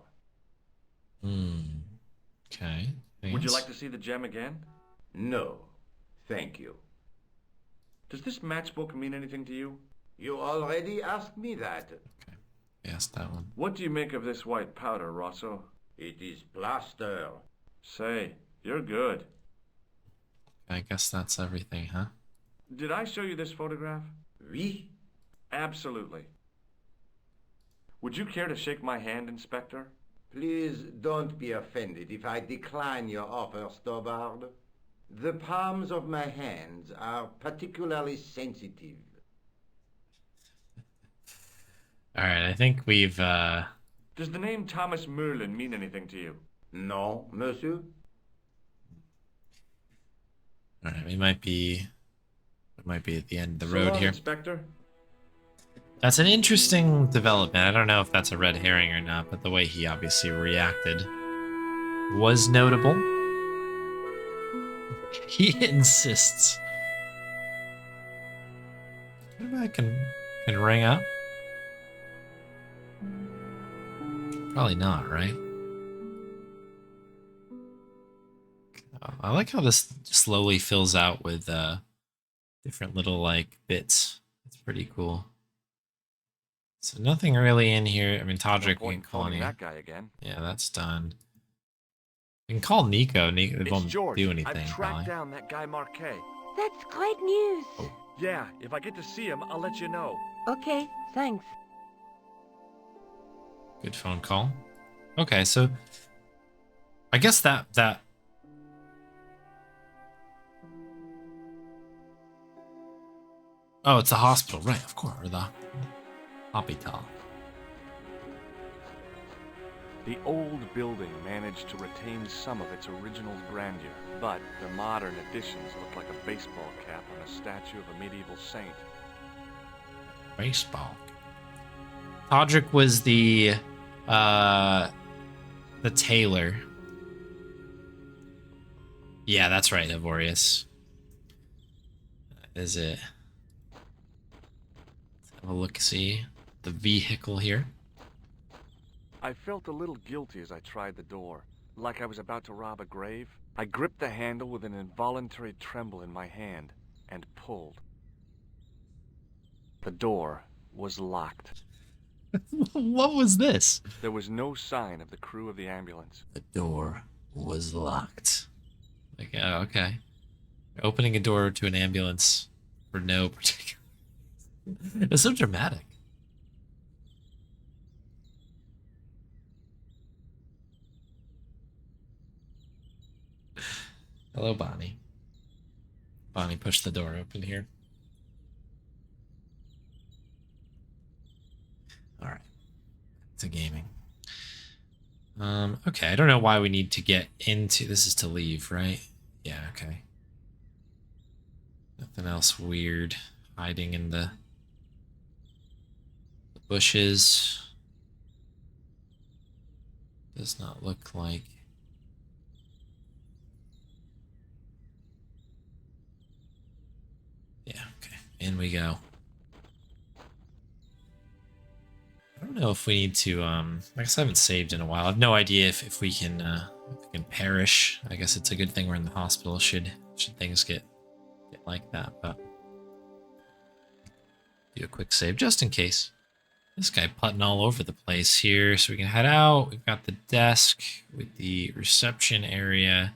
Okay. Would you like to see the gem again? No, thank you. Does this matchbook mean anything to you? You already asked me that. Yes, that one. What do you make of this white powder, Rosso? It is plaster. Say, you're good. I guess that's everything, huh? Did I show you this photograph? Oui? Absolutely. Would you care to shake my hand, Inspector? Please don't be offended if I decline your offer, Stobbard. The palms of my hands are particularly sensitive. Alright, I think we've, Does the name Thomas Merlin mean anything to you? No, monsieur? Alright, we might be at the end of the So road long, here. Inspector. That's an interesting development. I don't know if that's a red herring or not, but the way he obviously reacted was notable. He insists. Maybe I can ring up. Probably not, right? I like how this slowly fills out with different little like bits. It's pretty cool. So nothing really in here. I mean, No Todrick point in ain't calling phoning you. that guy again. Yeah, that's done. You can call Nico. Nico it It's won't George. do I've anything, tracked probably. down that guy Marquet. That's great news. Yeah, if I get to see him, I'll let you know. Okay, thanks. Good phone call. Okay, so I guess that oh, it's the hospital, right? Of course, or the hospital. The old building managed to retain some of its original grandeur, but the modern additions look like a baseball cap on a statue of a medieval saint. Baseball. Todrick was the tailor. Yeah, that's right, Evorius. Is it? Let's have a look. See the vehicle here. I felt a little guilty as I tried the door, like I was about to rob a grave. I gripped the handle with an involuntary tremble in my hand and pulled. The door was locked. What was this? There was no sign of the crew of the ambulance. The door was locked. Like, oh, okay. Opening a door to an ambulance for no particular. It's so dramatic. Hello, Bonnie. Bonnie pushed the door open here. All right. To gaming. Okay, I don't know why we need to get into this. Is to leave, right? Yeah, okay. Nothing else weird hiding in the bushes. Does not look like. Yeah, okay. In we go. I don't know if we need to, I guess I haven't saved in a while. I have no idea if we can perish. I guess it's a good thing we're in the hospital should things get like that, but do a quick save just in case. This guy putting all over the place here, so we can head out. We've got the desk with the reception area.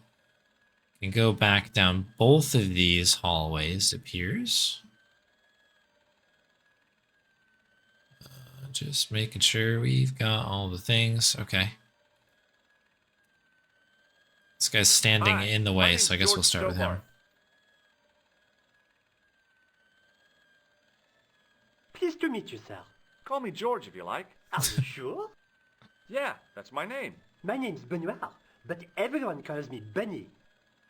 We can go back down both of these hallways, it appears. Just making sure we've got all the things. Okay. This guy's standing Hi, in the my way, name's so I guess we'll George start with him. Stobart. Pleased to meet you, sir. Call me George if you like. Are you sure? Yeah, that's my name. My name's Benoit, but everyone calls me Bunny.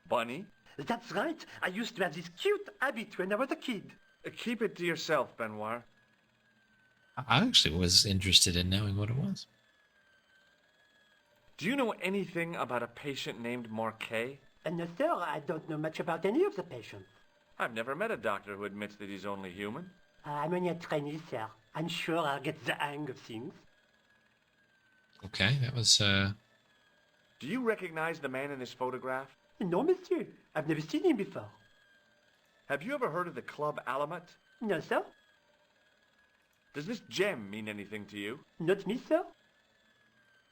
Bunny? That's right. I used to have this cute habit when I was a kid. Keep it to yourself, Benoit. I actually was interested in knowing what it was. Do you know anything about a patient named Marquet? No, sir, I don't know much about any of the patients. I've never met a doctor who admits that he's only human. I'm only a trainee, sir. I'm sure I'll get the hang of things. Okay, that was, Do you recognize the man in this photograph? No, monsieur. I've never seen him before. Have you ever heard of the Club Alamat? No, sir. Does this gem mean anything to you? Not me, sir.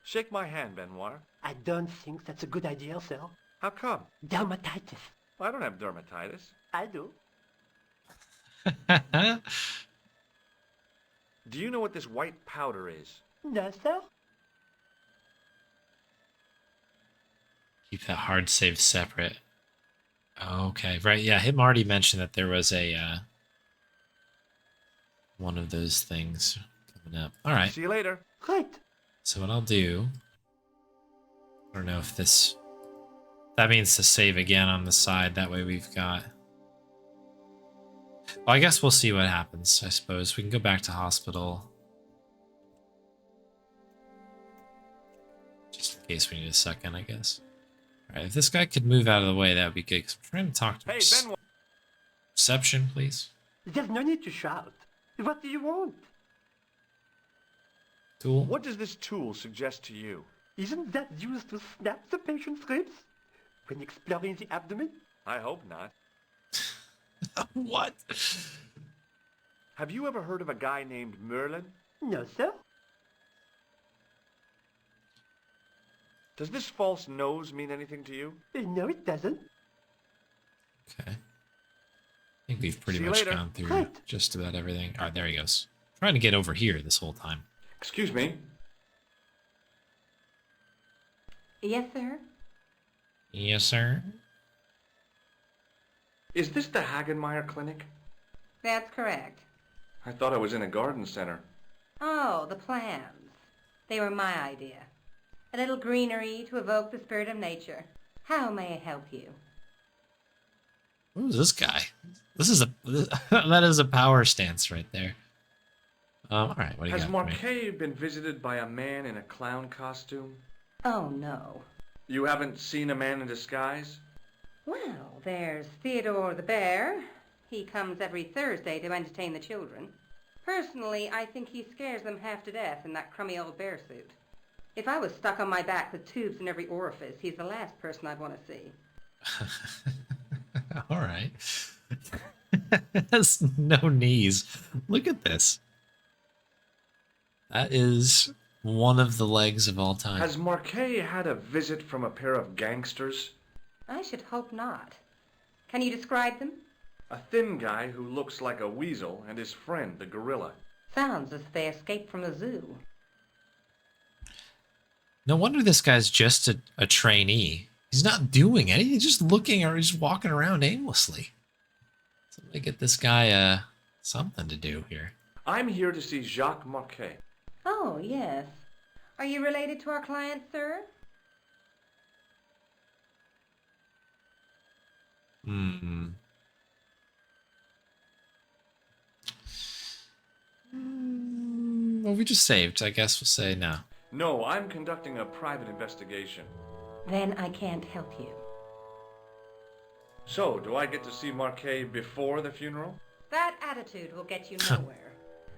Shake my hand, Benoit. I don't think that's a good idea, sir. How come? Dermatitis. I don't have dermatitis. I do. Do you know what this white powder is? No, sir. keep that hard save separate. Okay, right, yeah, him already mentioned that there was a, one of those things coming up. All right. See you later. Right. So what I'll do, I don't know if this, that means to save again on the side. That way we've got, well, I guess we'll see what happens, I suppose. We can go back to hospital. Just in case we need a second, I guess. All right, if this guy could move out of the way, that would be good. 'Cause I'm trying to talk to him. Hey, Benoit. Reception, please. There's no need to shout. What do you want? Tool. What does this tool suggest to you? Isn't that used to snap the patient's ribs when exploring the abdomen? I hope not. What? Have you ever heard of a guy named Merlin? No, sir. Does this false nose mean anything to you? No, it doesn't. Okay. I think we've pretty See you much later. gone through Right. just about everything. All right, there he goes. Trying to get over here this whole time. Excuse me. Yes, sir? Yes, sir. Is this the Hagenmeyer Clinic? That's correct. I thought I was in a garden center. Oh, the plans. They were my idea. A little greenery to evoke the spirit of nature. How may I help you? Who's this guy? This is a that is a power stance right there. All right, what do you Has got for me? Marquet been visited by a man in a clown costume? Oh, no. You haven't seen a man in disguise? Well, there's Theodore the Bear. He comes every Thursday to entertain the children. Personally, I think he scares them half to death in that crummy old bear suit. If I was stuck on my back with tubes in every orifice, he's the last person I'd want to see. All right. Has no knees. Look at this. That is one of the legs of all time. Has Marquet had a visit from a pair of gangsters? I should hope not. Can you describe them? A thin guy who looks like a weasel and his friend, the gorilla. Sounds as if they escaped from the zoo. No wonder this guy's just a trainee. He's not doing anything. He's just looking or he's walking around aimlessly. Somebody get this guy something to do here. I'm here to see Jacques Marquet. Oh, yes. Are you related to our client, sir? Hmm. Well, we just saved. I guess we'll say no. No, I'm conducting a private investigation. Then I can't help you. So, do I get to see Marquet before the funeral? That attitude will get you nowhere.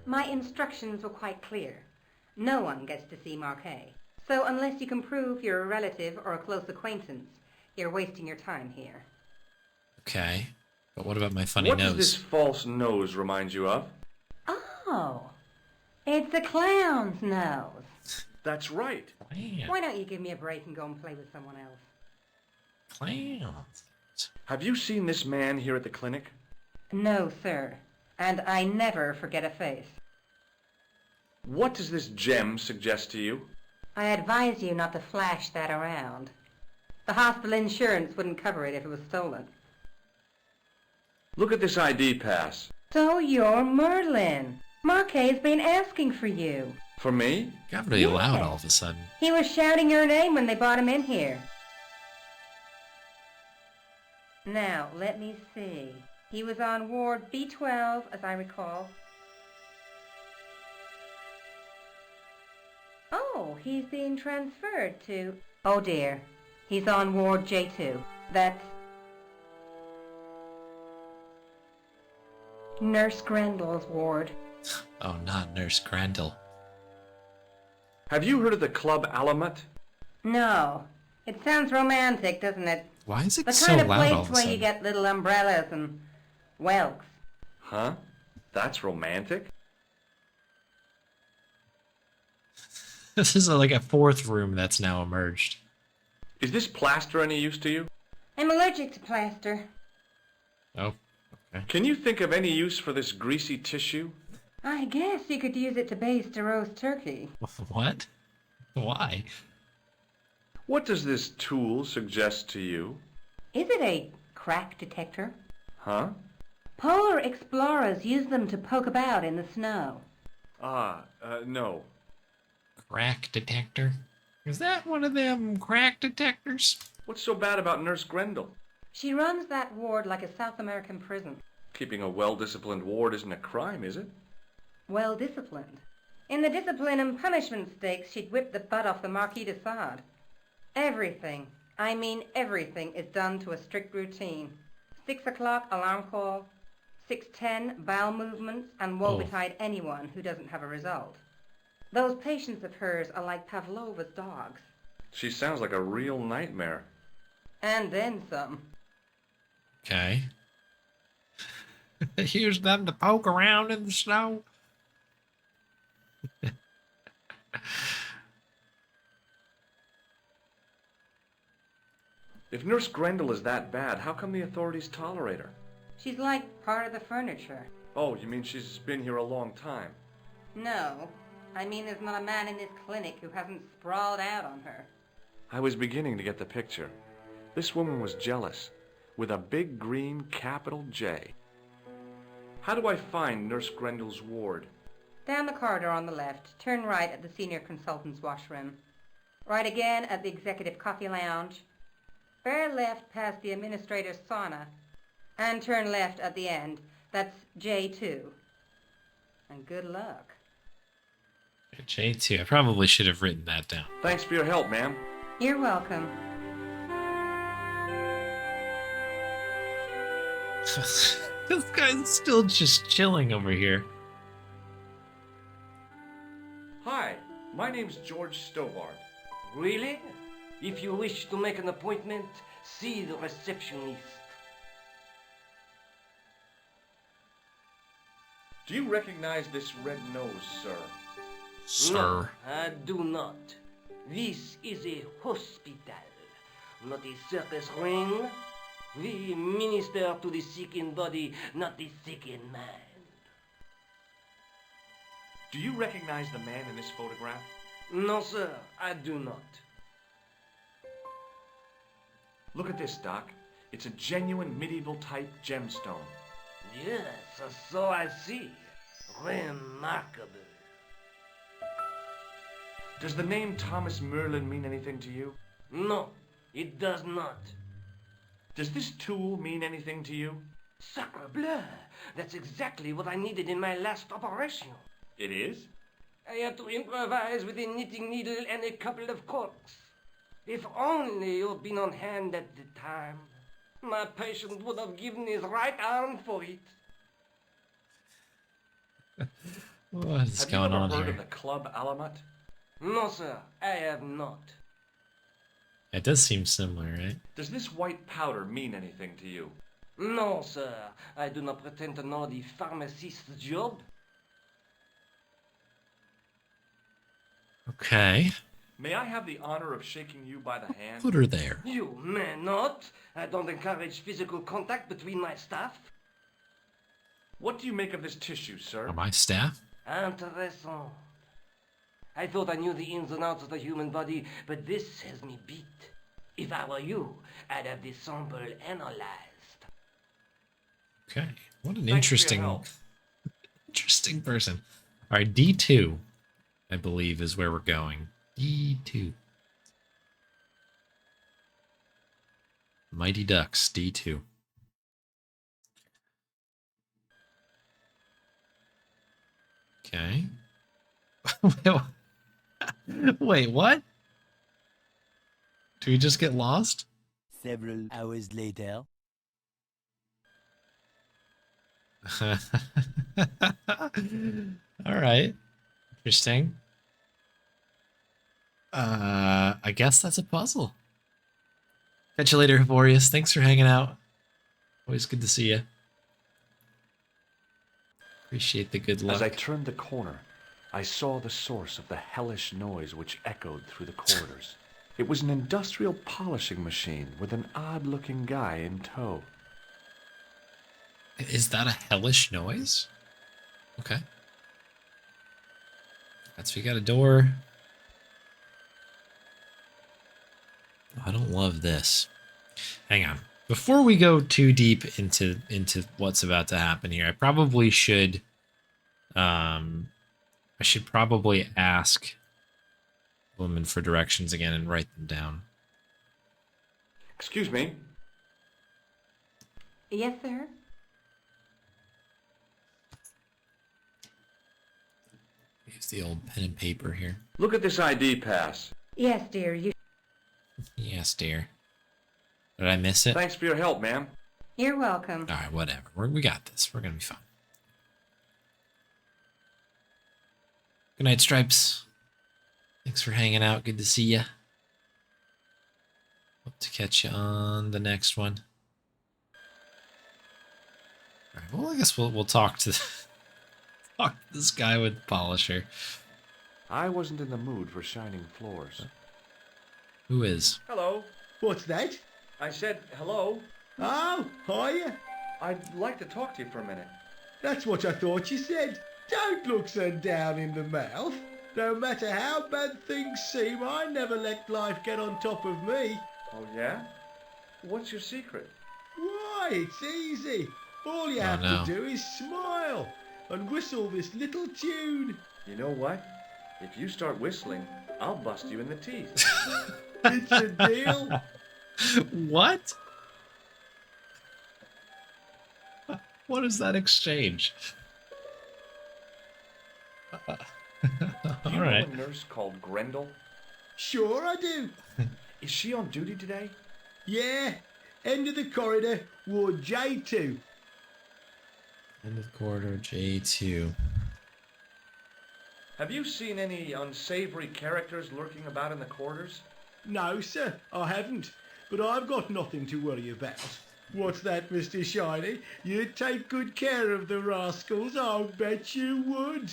My instructions were quite clear. No one gets to see Marquet. So unless you can prove you're a relative or a close acquaintance, you're wasting your time here. Okay. But what about my funny What nose? does this false nose remind you of? Oh, it's a clown's nose. That's right. Clown. Why don't you give me a break and go and play with someone else? Clowns. Have you seen this man here at the clinic? No, sir. And I never forget a face. What does this gem suggest to you? I advise you not to flash that around. The hospital insurance wouldn't cover it if it was stolen. Look at this ID pass. So you're Merlin. Marquet's been asking for you. For me? Got really loud Yeah. all of a sudden. He was shouting your name when they brought him in here. Now, let me see. He was on ward B12, as I recall. Oh, he's being transferred to... Oh dear. He's on ward J2. That's... Nurse Grendel's ward. Oh, not Nurse Grendel. Have you heard of the Club Alamet? No. It sounds romantic, doesn't it? Why is it The so kind of loud all of place a where sudden? you get little umbrellas and whelks. Huh? That's romantic? This is like a fourth room that's now emerged. Is this plaster any use to you? I'm allergic to plaster. Oh, okay. Can you think of any use for this greasy tissue? I guess you could use it to baste a roast turkey. What? Why? What does this tool suggest to you? Is it a crack detector? Huh? Polar explorers use them to poke about in the snow. No. Crack detector? Is that one of them crack detectors? What's so bad about Nurse Grendel? She runs that ward like a South American prison. Keeping a well-disciplined ward isn't a crime, is it? Well disciplined. In the discipline and punishment stakes, she'd whip the butt off the Marquis de Sade. Everything, I mean everything, is done to a strict routine. 6 o'clock alarm call, 6:10 bowel movements, and woe betide anyone who doesn't have a result. Those patients of hers are like Pavlova's dogs. She sounds like a real nightmare. And then some. Okay. Use them to poke around in the snow. If Nurse Grendel is that bad, how come the authorities tolerate her? She's like part of the furniture. Oh, you mean she's been here a long time? No, I mean there's not a man in this clinic who hasn't sprawled out on her. I was beginning to get the picture. This woman was jealous, with a big green capital J. How do I find Nurse Grendel's ward? Down the corridor on the left, turn right at the senior consultant's washroom. Right again at the executive coffee lounge. Bear left past the administrator's sauna. And turn left at the end. That's J2. And good luck. J2. I probably should have written that down. Thanks for your help, ma'am. You're welcome. This guy's still just chilling over here. Hi, my name's George Stovard. Really? If you wish to make an appointment, see the receptionist. Do you recognize this red nose, sir? Sir. No, I do not. This is a hospital, not a circus ring. We minister to the sick in body, not the sick in mind. Do you recognize the man in this photograph? No, sir, I do not. Look at this, Doc. It's a genuine medieval-type gemstone. Yes, so I see. Remarkable. Does the name Thomas Merlin mean anything to you? No, it does not. Does this tool mean anything to you? Sacre bleu! That's exactly what I needed in my last operation. It is? I had to improvise with a knitting needle and a couple of corks. If only you'd been on hand at the time. My patient would have given his right arm for it. What is Have going you ever on heard here? of the Club Alamat? No, sir, I have not. It does seem similar, right? Does this white powder mean anything to you? No, sir, I do not pretend to know the pharmacist's job. Okay. May I have the honor of shaking you by the hand? Put her there. You may not. I don't encourage physical contact between my staff. What do you make of this tissue, sir? Or my staff? Intéressant. I thought I knew the ins and outs of the human body, but this has me beat. If I were you, I'd have this sample analyzed. Okay. What an Thanks for your interesting, help. interesting person. All right, D2, I believe, is where we're going. D2. Mighty Ducks, D2. Okay. Wait, what? Do we just get lost? Several hours later. All right. Interesting. I guess that's a puzzle. Catch you later, Hevorius. Thanks for hanging out. Always good to see you. Appreciate the good luck. As I turned the corner, I saw the source of the hellish noise which echoed through the corridors. It was an industrial polishing machine with an odd-looking guy in tow. Is that a hellish noise? Okay. That's we got a door. Oh, I don't love this. Hang on. Before we go too deep into what's about to happen here, I probably should probably ask woman for directions again and write them down. Excuse me. Yes, sir? Use the old pen and paper here. Look at this ID pass. Yes, dear, you... Yes, dear. Did I miss it? Thanks for your help, ma'am. You're welcome. All right, whatever. We got this. We're gonna be fine. Good night, Stripes. Thanks for hanging out. Good to see you. Hope to catch you on the next one. All right. Well, I guess we'll talk to talk to this guy with the polisher. I wasn't in the mood for shining floors. Who is? Hello. What's that? I said hello. Oh, hiya. I'd like to talk to you for a minute. That's what I thought you said. Don't look so down in the mouth. No matter how bad things seem, I never let life get on top of me. Oh, yeah? What's your secret? Why, it's easy. All you Oh, have no. to do is smile and whistle this little tune. You know what? If you start whistling, I'll bust you in the teeth. It's a deal. What? What is that exchange? Do All you right. know a nurse called Grendel? Sure I do. Is she on duty today? Yeah. End of the corridor, ward J2. End of corridor J2. Have you seen any unsavory characters lurking about in the quarters? No, sir, I haven't. But I've got nothing to worry about. What's that, Mr. Shiny? You'd take good care of the rascals, I'll bet you would.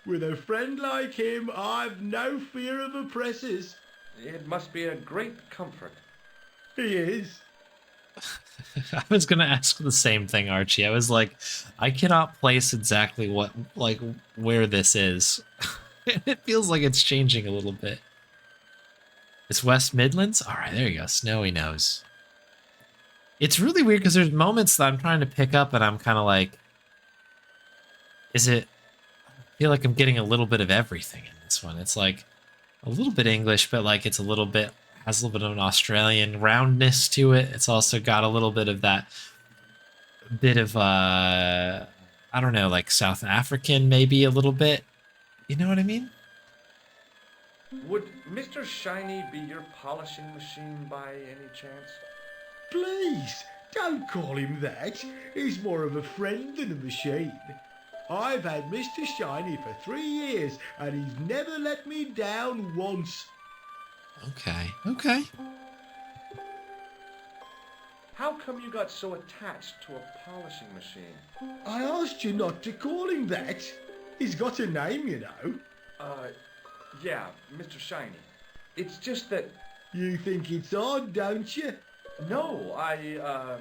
With a friend like him, I've no fear of oppressors. It must be a great comfort. He is. I was gonna ask the same thing, Archie. I was like, I cannot place exactly what, like, where this is. It feels like it's changing a little bit. It's West Midlands? Alright, there you go. Snowy Nose. It's really weird because there's moments that I'm trying to pick up and I'm kind of like, is it... I feel like I'm getting a little bit of everything in this one. It's like a little bit English, but like it's a little bit, has a little bit of an Australian roundness to it. It's also got a little bit of that bit of, I don't know, like South African maybe a little bit. You know what I mean? Would Mr. Shiny be your polishing machine by any chance? Please, don't call him that. He's more of a friend than a machine. I've had Mr. Shiny for 3 years, and he's never let me down once. Okay, okay. How come you got so attached to a polishing machine? I asked you not to call him that. He's got a name, you know. Yeah, Mr. Shiny. It's just that... You think it's odd, don't you? No, I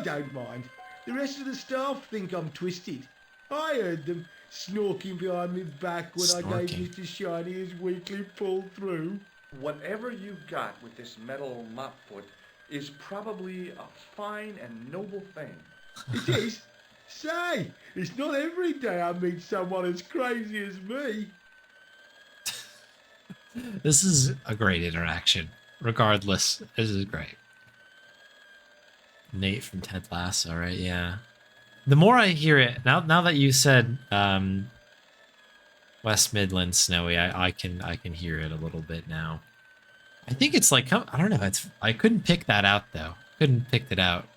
don't mind. The rest of the staff think I'm twisted. I heard them snorking behind my back when I gave Snorking. Mr. Shiny his weekly pull through. whatever you got with this metal mop foot is probably a fine and noble thing. It is. Say, it's not every day I meet someone as crazy as me. This is a great interaction. Regardless, this is great. Nate from Ted Lasso, right? Yeah. The more I hear it, now that you said West Midlands snowy, I can hear it a little bit now. I think it's like, I don't know, I couldn't pick that out though. Couldn't pick it out.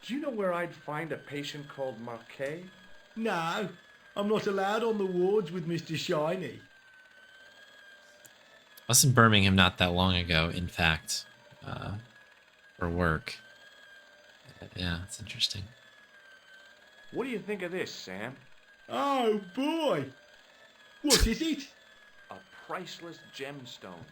Do you know where I'd find a patient called Marquet? No, I'm not allowed on the wards with Mr. Shiny. I was in Birmingham not that long ago, in fact, for work. Yeah, it's interesting. What do you think of this, Sam? Oh boy! What is it? A priceless gemstone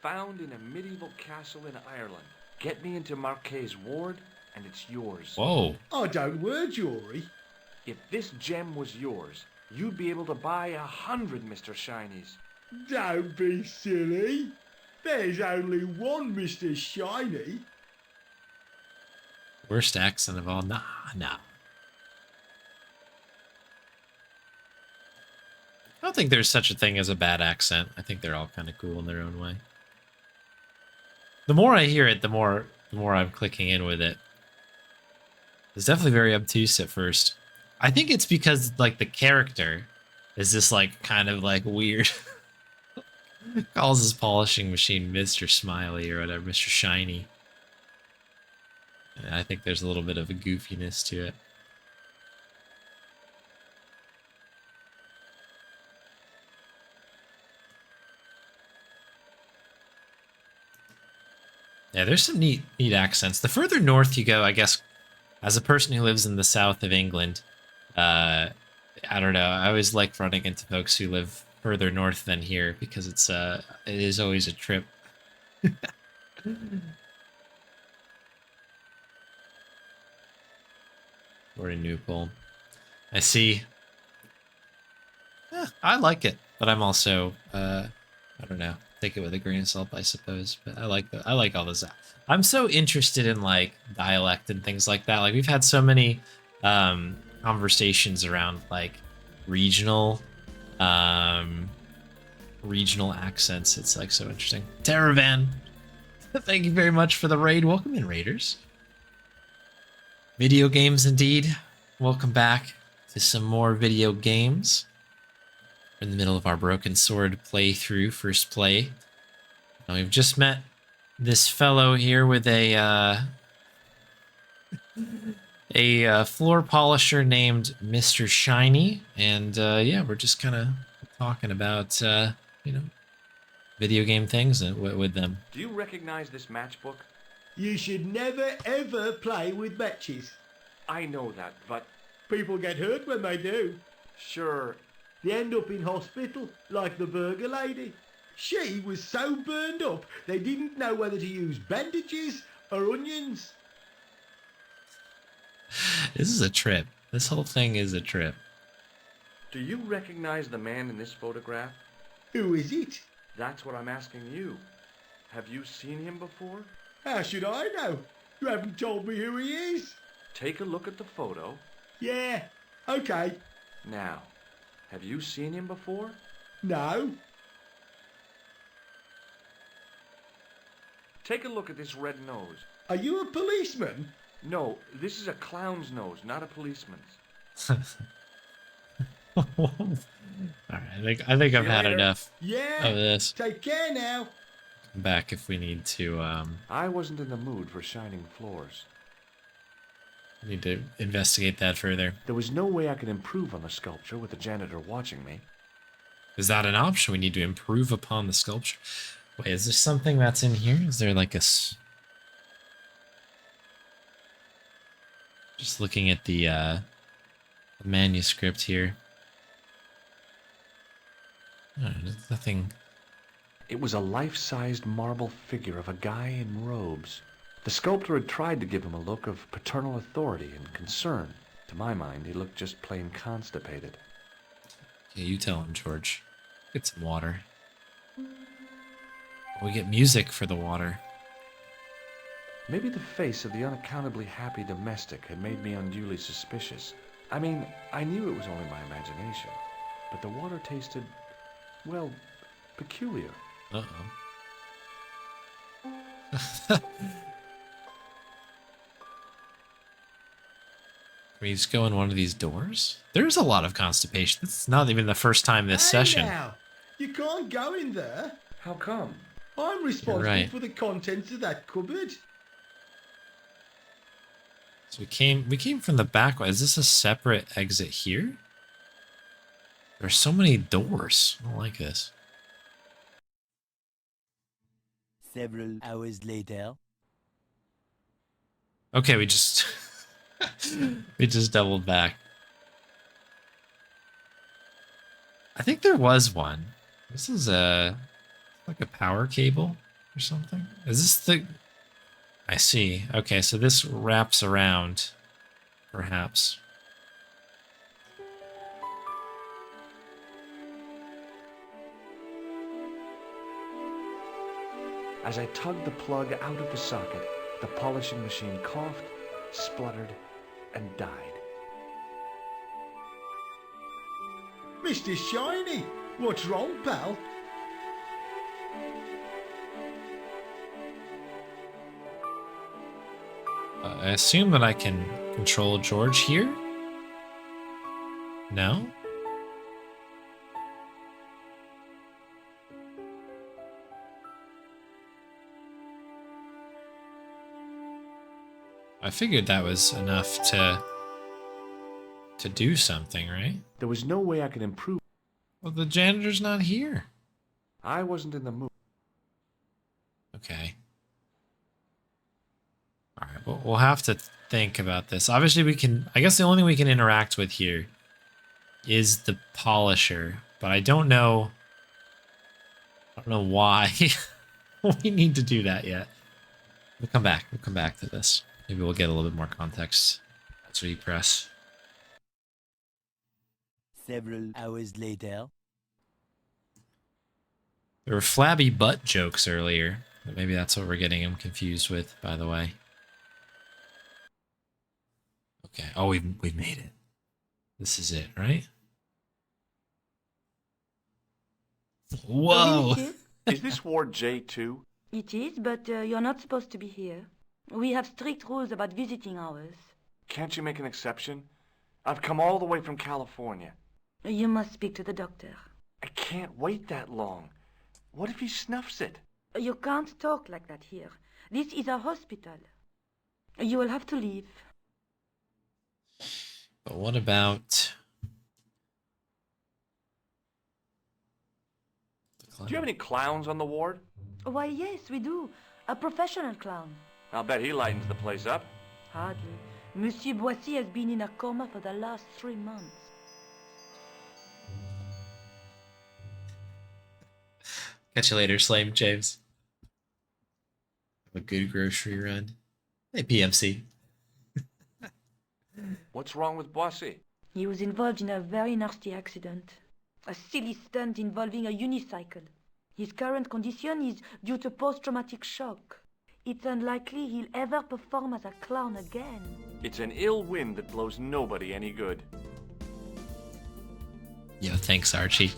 found in a medieval castle in Ireland. Get me into Marquet's ward and it's yours. Whoa. I don't wear jewelry. If this gem was yours, you'd be able to buy 100 Mr. Shinies. Don't be silly. There's only one Mr. Shiny. Worst accent of all. Nah. I don't think there's such a thing as a bad accent. I think they're all kind of cool in their own way. The more I hear it, the more I'm clicking in with it. It's definitely very obtuse at first. I think it's because like the character is this like kind of like weird. Calls his polishing machine Mr. Smiley or whatever, Mr. Shiny. And I think there's a little bit of a goofiness to it. Yeah, there's some neat accents. The further north you go, I guess, as a person who lives in the south of England, I don't know. I always like running into folks who live further north than here because it is always a trip. Or a new poll. I see. I like it, but I'm also I don't know, take it with a grain of salt, I suppose. But I like all this. I'm so interested in like dialect and things like that. Like we've had so many conversations around like regional regional accents. It's like so interesting. Terravan, thank you very much for the raid. Welcome in, raiders. Video games indeed. Welcome back to some more video games. We're in the middle of our Broken Sword playthrough, first play. Now we've just met this fellow here with a floor polisher named Mr. Shiny, and yeah, we're just kind of talking about you know, video game things with them. Do you recognize this matchbook? You should never ever play with matches. I know that, but... People get hurt when they do. Sure. They end up in hospital, like the burger lady. She was so burned up, they didn't know whether to use bandages or onions. This is a trip. This whole thing is a trip. Do you recognize the man in this photograph? Who is it? That's what I'm asking you. Have you seen him before? How should I know? You haven't told me who he is. Take a look at the photo. Yeah, okay. Now, have you seen him before? No. Take a look at this red nose. Are you a policeman? No, this is a clown's nose, not a policeman's. Alright, I think I've had enough Yeah. of this. Take care now. Come back if we need to I wasn't in the mood for shining floors. investigate that further. There was no way I could improve on the sculpture with the janitor watching me. Is that an option? We need to improve upon the sculpture. Wait, is there something that's in here? Is there like a... Just looking at the manuscript here. Oh, there's nothing... It was a life-sized marble figure of a guy in robes. The sculptor had tried to give him a look of paternal authority and concern. To my mind, he looked just plain constipated. Yeah, you tell him, George. Get some water. We get music for the water. Maybe the face of the unaccountably happy domestic had made me unduly suspicious. I mean, I knew it was only my imagination, but the water tasted, well, peculiar. Uh-oh. Can we just go in one of these doors? There's a lot of constipation. This is not even the first time this session. Now, you can't go in there. How come? I'm responsible right. for the contents of that cupboard. So we came from the back way. Is this a separate exit here? There's so many doors. I don't like this. Several hours later. Okay, we just we just doubled back. I think there was one. This is like a power cable or something. Is this the... I see. Okay, so this wraps around, perhaps. As I tugged the plug out of the socket, the polishing machine coughed, spluttered, and died. Mr. Shiny, what's wrong, pal? I assume that I can control George here? No? I figured that was enough to do something, right? There was no way I could improve. Well, the janitor's not here. I wasn't in the mood. Okay. Alright, well, we'll have to think about this. Obviously, we can... I guess the only thing we can interact with here is the polisher. But I don't know... I don't know why we need to do that yet. We'll come back. We'll come back to this. Maybe we'll get a little bit more context. That's what you press. Several hours later. There were flabby butt jokes earlier. But maybe that's what we're getting him confused with, by the way. Okay. Oh, we've made it. This is it, right? Whoa! Is this Ward J2? It is, but you're not supposed to be here. We have strict rules about visiting hours. Can't you make an exception? I've come all the way from California. You must speak to the doctor. I can't wait that long. What if he snuffs it? You can't talk like that here. This is a hospital. You will have to leave. But what about... Do you have any clowns on the ward? Why, yes, we do. A professional clown. I'll bet he lightens the place up. Hardly. Monsieur Boissy has been in a coma for the last 3 months. Catch you later, Slame James. Have a good grocery run. Hey, PMC. What's wrong with Boissy? He was involved in a very nasty accident. A silly stunt involving a unicycle. His current condition is due to post-traumatic shock. It's unlikely he'll ever perform as a clown again. It's an ill wind that blows nobody any good. Yo, thanks, Archie.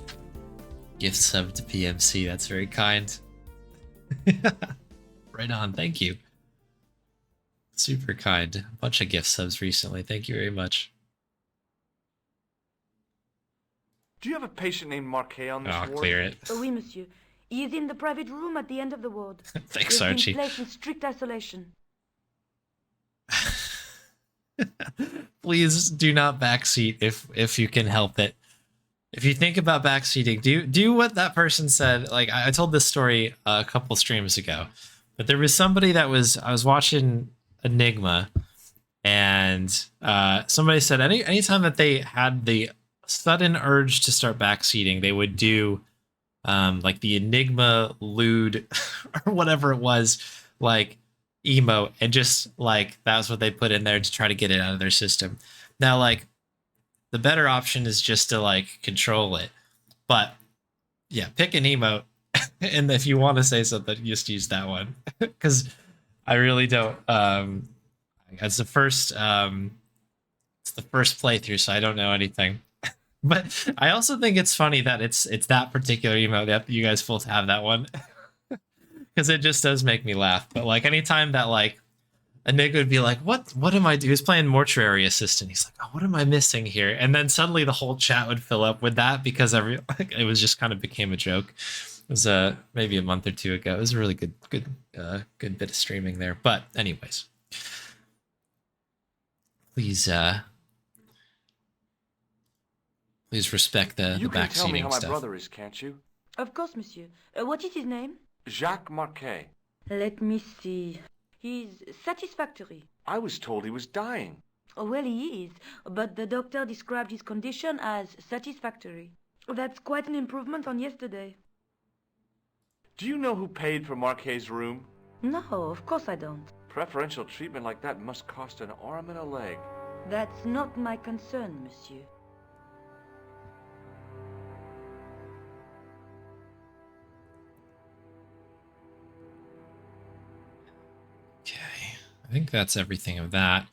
Gift sub to PMC, that's very kind. Right on, thank you. Super kind. A bunch of gift subs recently, thank you very much. Do you have a patient named Marquet on this I'll ward? clear it. Oui, monsieur. He is in the private room at the end of the ward. Thanks, He has Archie. been placed in strict isolation. Please do not backseat if you can help it. If you think about backseating, do what that person said. Like I told this story a couple streams ago, but there was somebody I was watching Enigma, and somebody said anytime that they had the sudden urge to start backseating, they would do like the Enigma lewd or whatever it was, like emote, and just like that's what they put in there to try to get it out of their system. Now, like the better option is just to like control it, but yeah, pick an emote, and if you want to say something, just use that one because I really don't. It's the first playthrough, so I don't know anything. But I also think it's funny that it's that particular emote that you guys both have that one, because it just does make me laugh. But like anytime that like a nigga would be like, what am I doing? He was playing Mortuary Assistant. He's like, oh, what am I missing here? And then suddenly the whole chat would fill up with that because it was just kind of became a joke. It was maybe a month or two ago. It was a really good bit of streaming there. But anyways, please respect the You can tell me backseating how my stuff. brother is, can't you? Of course, monsieur. What is his name? Jacques Marquet. Let me see. He's satisfactory. I was told he was dying. Well, he is, but the doctor described his condition as satisfactory. That's quite an improvement on yesterday. Do you know who paid for Marquet's room? No, of course I don't. Preferential treatment like that must cost an arm and a leg. That's not my concern, monsieur. Okay, I think that's everything of that.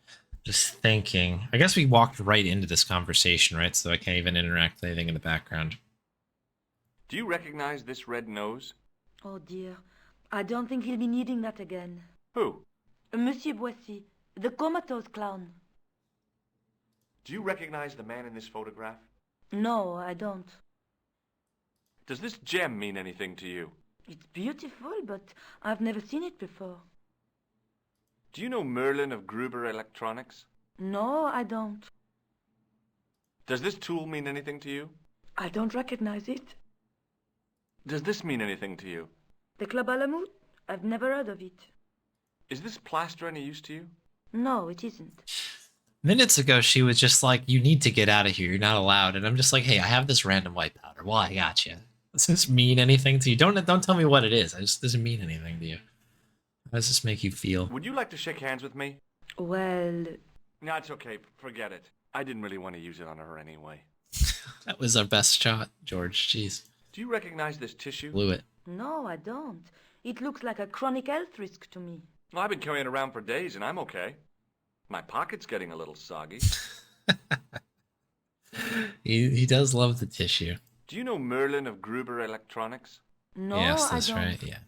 Just thinking. I guess we walked right into this conversation, right? So I can't even interact with anything in the background. Do you recognize this red nose? Oh dear, I don't think he'll be needing that again. Who? Monsieur Boissy, the comatose clown. Do you recognize the man in this photograph? No, I don't. Does this gem mean anything to you? It's beautiful, but I've never seen it before. Do you know Merlin of Gruber Electronics? No, I don't. Does this tool mean anything to you? I don't recognize it. Does this mean anything to you? The Club Alamut? I've never heard of it. Is this plaster any use to you? No, it isn't. Minutes ago, she was just like, you need to get out of here. You're not allowed. And I'm just like, hey, I have this random white powder. Well, I got you. Does this mean anything to you? Don't tell me what it is. It just doesn't mean anything to you. How does this make you feel? Would you like to shake hands with me? Well, That's okay. Forget it. I didn't really want to use it on her anyway. That was our best shot, George. Jeez. Do you recognize this tissue? Blew it. No, I don't. It looks like a chronic health risk to me. Well, I've been carrying it around for days, and I'm okay. My pocket's getting a little soggy. He does love the tissue. Do you know Merlin of Gruber Electronics? No, Yes, I that's don't. right. Yeah.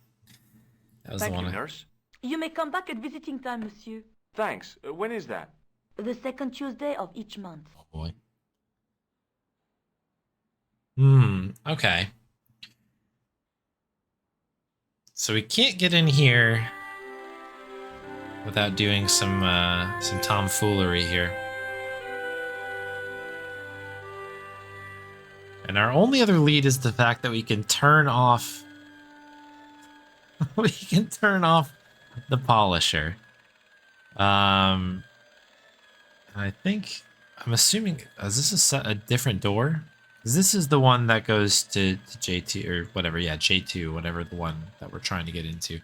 That was Thank the one. you, nurse. You may come back at visiting time, monsieur. Thanks. When is that? The second Tuesday of each month. Oh boy. Okay. So we can't get in here without doing some tomfoolery here. And our only other lead is the fact that we can turn off the polisher. And I think I'm assuming is this a different door? 'Cause this is the one that goes to J2 or whatever, yeah, J2, whatever the one that we're trying to get into.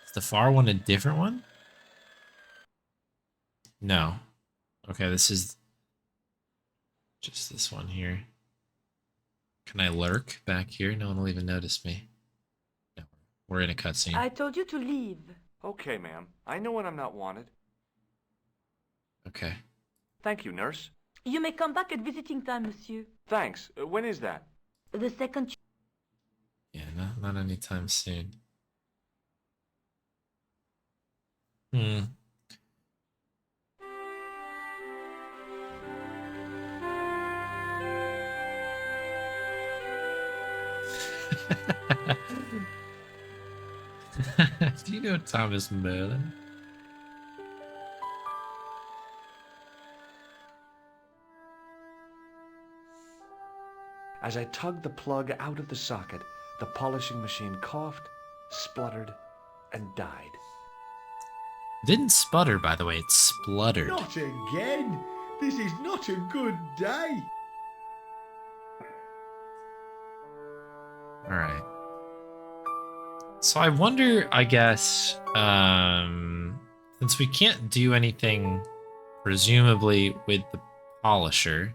Is the far one a different one? No. Okay, this is just this one here. Can I lurk back here? No one will even notice me. No, we're in a cutscene. I told you to leave. Okay, ma'am. I know when I'm not wanted. Okay. Thank you, nurse. You may come back at visiting time, monsieur. Thanks. When is that? The second Yeah, not anytime soon. Do you know Thomas Merlin? As I tugged the plug out of the socket, the polishing machine coughed, spluttered, and died. Didn't sputter, by the way. It spluttered. Not again. This is not a good day. All right. So I wonder, I guess, since we can't do anything, presumably, with the polisher,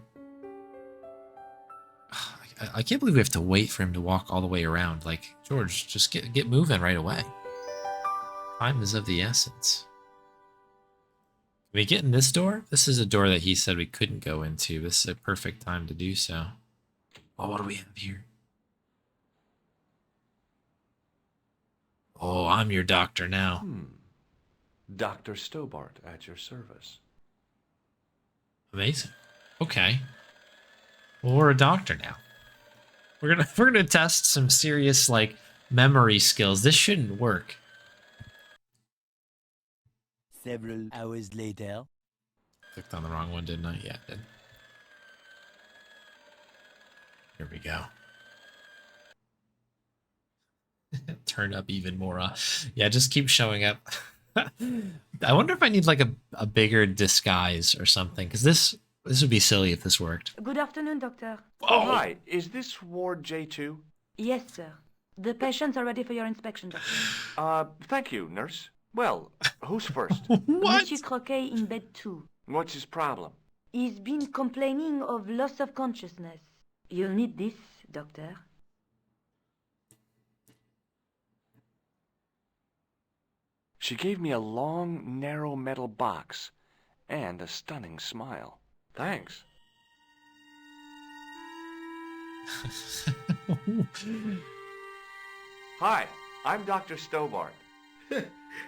I can't believe we have to wait for him to walk all the way around. Like, George, just get moving right away. Time is of the essence. Can we get in this door? This is a door that he said we couldn't go into. This is a perfect time to do so. Oh, what do we have here? Oh, I'm your doctor now. Dr. Stobart at your service. Amazing. Okay. Well, we're a doctor now. We're gonna test some serious like memory skills. This shouldn't work. Several hours later. Clicked on the wrong one, didn't I? Yeah, I did. Here we go. Turn up even more. Yeah, just keep showing up. I wonder if I need like a bigger disguise or something, because this would be silly if this worked. Good afternoon, doctor. Oh, hi. Is this Ward J2? Yes, sir. The patients are ready for your inspection, doctor. Thank you, nurse. Well, who's first? Monsieur Croquet in bed 2. What's his problem? He's been complaining of loss of consciousness. You'll need this, doctor. She gave me a long, narrow metal box and a stunning smile. Thanks. Hi, I'm Dr. Stobart.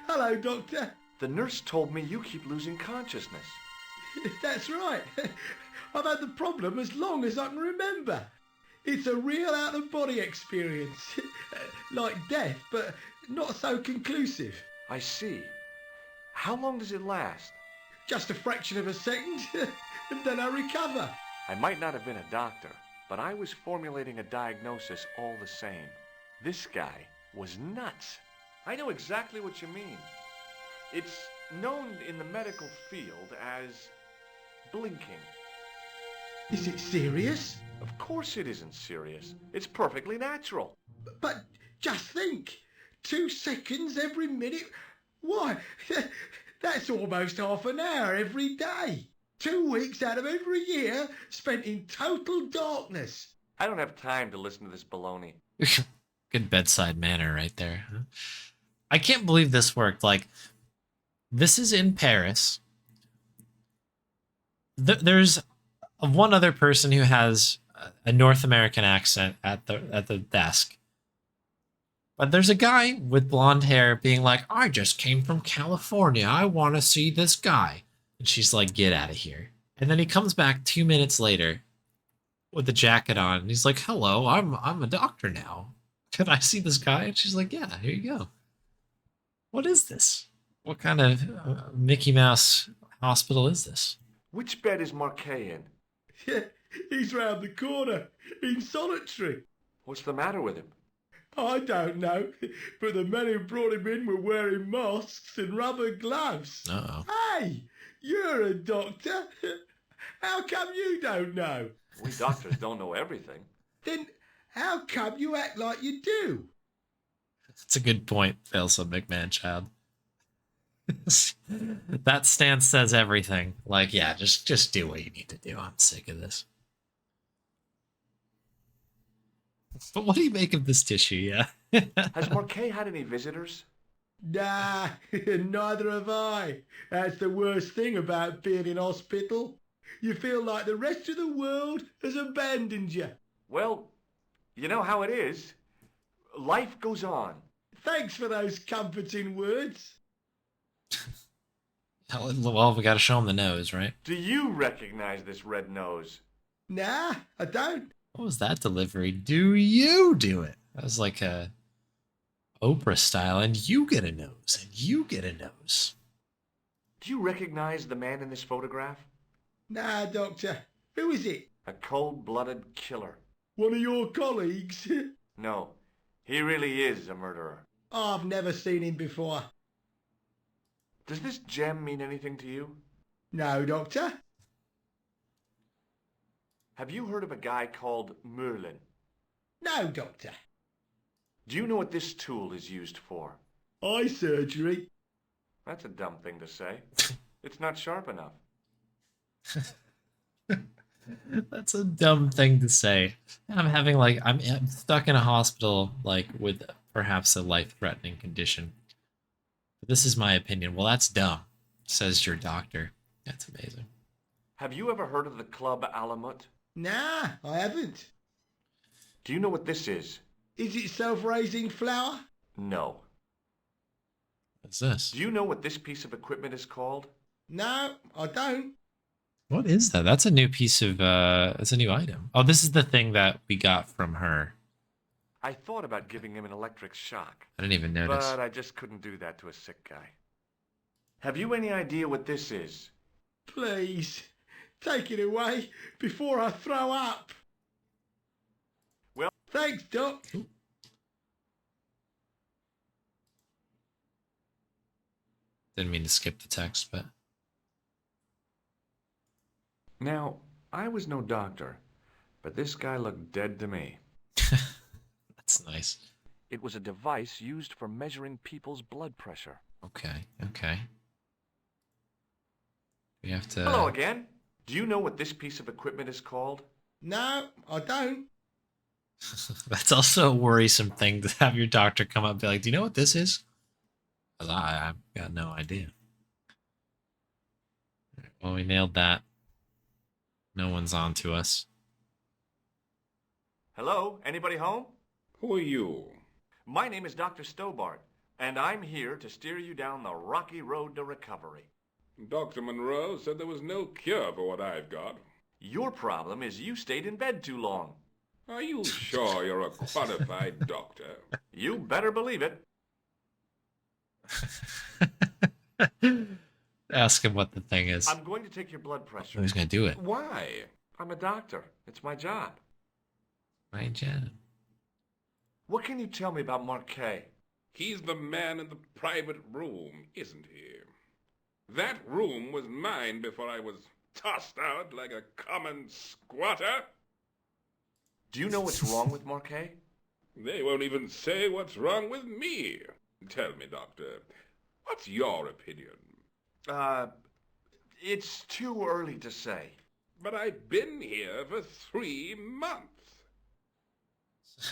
Hello, Doctor. The nurse told me you keep losing consciousness. That's right. I've had the problem as long as I can remember. It's a real out-of-body experience. Like death, but not so conclusive. I see. How long does it last? Just a fraction of a second, and then I recover. I might not have been a doctor, but I was formulating a diagnosis all the same. This guy was nuts. I know exactly what you mean. It's known in the medical field as blinking. Is it serious? Of course it isn't serious. It's perfectly natural. But just think, 2 seconds every minute. Why, That's almost half an hour every day. 2 weeks out of every year spent in total darkness. I don't have time to listen to this baloney. Good bedside manner right there. Huh? I can't believe this worked. Like, this is in Paris. There's one other person who has a North American accent at the desk. But there's a guy with blonde hair being like, I just came from California. I want to see this guy. And she's like, get out of here. And then he comes back 2 minutes later with the jacket on. And he's like, hello, I'm a doctor now. Can I see this guy? And she's like, yeah, here you go. What is this? What kind of Mickey Mouse hospital is this? Which bed is Marquet in? Yeah, he's round the corner, in solitary. What's the matter with him? I don't know, but the men who brought him in were wearing masks and rubber gloves. Uh-oh. Hey, you're a doctor. How come you don't know? We doctors don't know everything. Then how come you act like you do? That's a good point, Failsome McMahon-Child. That stance says everything. Like, yeah, just do what you need to do. I'm sick of this. But what do you make of this tissue, yeah? Has Marquet had any visitors? Nah, neither have I. That's the worst thing about being in hospital. You feel like the rest of the world has abandoned you. Well, you know how it is. Life goes on. Thanks for those comforting words. Well, we gotta show him the nose, right? Do you recognize this red nose? Nah, I don't. What was that delivery? Do you do it? That was like a Oprah style, and you get a nose, and you get a nose. Do you recognize the man in this photograph? Nah, Doctor. Who is it? A cold-blooded killer. One of your colleagues? No, he really is a murderer. I've never seen him before. Does this gem mean anything to you? No, Doctor. Have you heard of a guy called Merlin? No, Doctor. Do you know what this tool is used for? Eye surgery. That's a dumb thing to say. It's not sharp enough. That's a dumb thing to say. I'm stuck in a hospital, like, with perhaps a life-threatening condition. But this is my opinion. Well, that's dumb, says your doctor. That's amazing. Have you ever heard of the Club Alamut? Nah, I haven't. Do you know what this is? Is it self-raising flour? No. What's this? Do you know what this piece of equipment is called? No, I don't. What is that? That's a new piece of, it's a new item. Oh, this is the thing that we got from her. I thought about giving him an electric shock. I didn't even notice. But I just couldn't do that to a sick guy. Have you any idea what this is? Please, take it away before I throw up. Well, thanks, Doc. Didn't mean to skip the text, but... Now, I was no doctor, but this guy looked dead to me. That's nice. It was a device used for measuring people's blood pressure. Okay, okay. We have to... Hello again. Do you know what this piece of equipment is called? No, I don't. That's also a worrisome thing to have your doctor come up and be like, do you know what this is? I've got no idea. Well, we nailed that. No one's on to us. Hello? Anybody home? Who are you? My name is Dr. Stobart, and I'm here to steer you down the rocky road to recovery. Dr. Monroe said there was no cure for what I've got. Your problem is you stayed in bed too long. Are you sure you're a qualified doctor? You better believe it. Ask him what the thing is. I'm going to take your blood pressure. Who's going to do it? Why? I'm a doctor. It's my job. My job. What can you tell me about Marquet? He's the man in the private room, isn't he? That room was mine before I was tossed out like a common squatter. Do you know what's wrong with Marquet? They won't even say what's wrong with me. Tell me, Doctor, what's your opinion? It's too early to say. But I've been here for 3 months.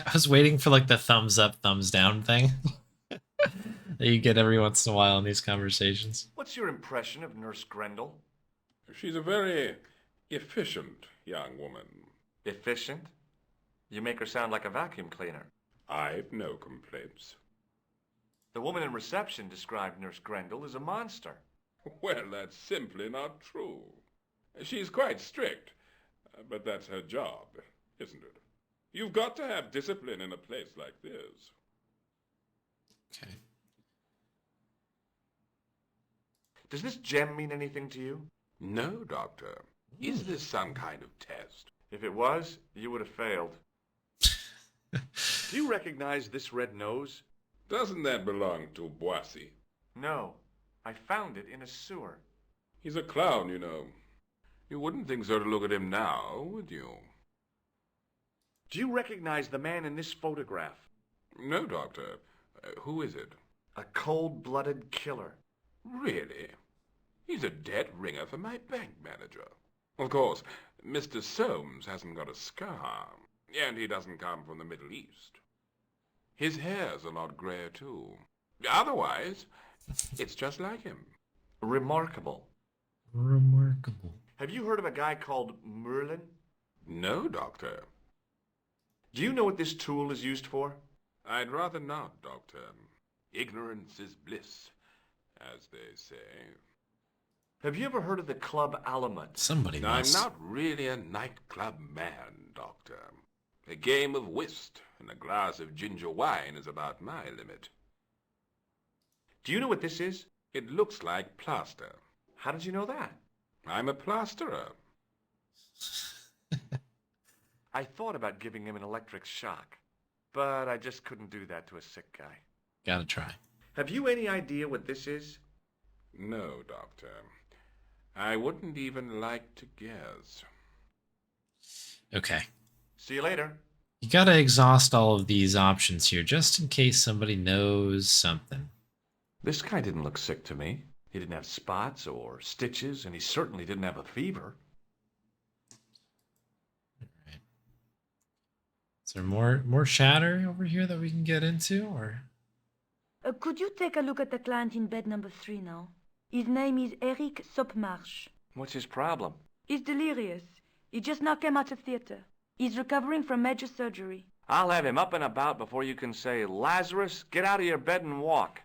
I was waiting for like the thumbs up, thumbs down thing that you get every once in a while in these conversations. What's your impression of Nurse Grendel? She's a very efficient young woman. Efficient? You make her sound like a vacuum cleaner. I've no complaints. The woman in reception described Nurse Grendel as a monster. Well, that's simply not true. She's quite strict, but that's her job, isn't it? You've got to have discipline in a place like this. Okay. Does this gem mean anything to you? No, Doctor. Is this some kind of test? If it was, you would have failed. Do you recognize this red nose? Doesn't that belong to Boissy? No. I found it in a sewer. He's a clown, you know. You wouldn't think so to look at him now, would you? Do you recognize the man in this photograph? No, Doctor. Who is it? A cold-blooded killer. Really? He's a dead ringer for my bank manager. Of course, Mr. Soames hasn't got a scar, and he doesn't come from the Middle East. His hair's a lot grayer, too. Otherwise, it's just like him. Remarkable. Remarkable. Have you heard of a guy called Merlin? No, Doctor. Do you know what this tool is used for? I'd rather not, Doctor. Ignorance is bliss, as they say. Have you ever heard of the Club Alamut? Somebody must. I'm not really a nightclub man, Doctor. A game of whist and a glass of ginger wine is about my limit. Do you know what this is? It looks like plaster. How did you know that? I'm a plasterer. I thought about giving him an electric shock, but I just couldn't do that to a sick guy. Gotta try. Have you any idea what this is? No, Doctor. I wouldn't even like to guess. Okay. See you later. You gotta exhaust all of these options here just in case somebody knows something. This guy didn't look sick to me. He didn't have spots or stitches, and he certainly didn't have a fever. Alright. Is there more shatter over here that we can get into, or? Could you take a look at the client in bed number 3 now? His name is Eric Sopmarsh. What's his problem? He's delirious. He just now came out of theater. He's recovering from major surgery. I'll have him up and about before you can say, Lazarus, get out of your bed and walk.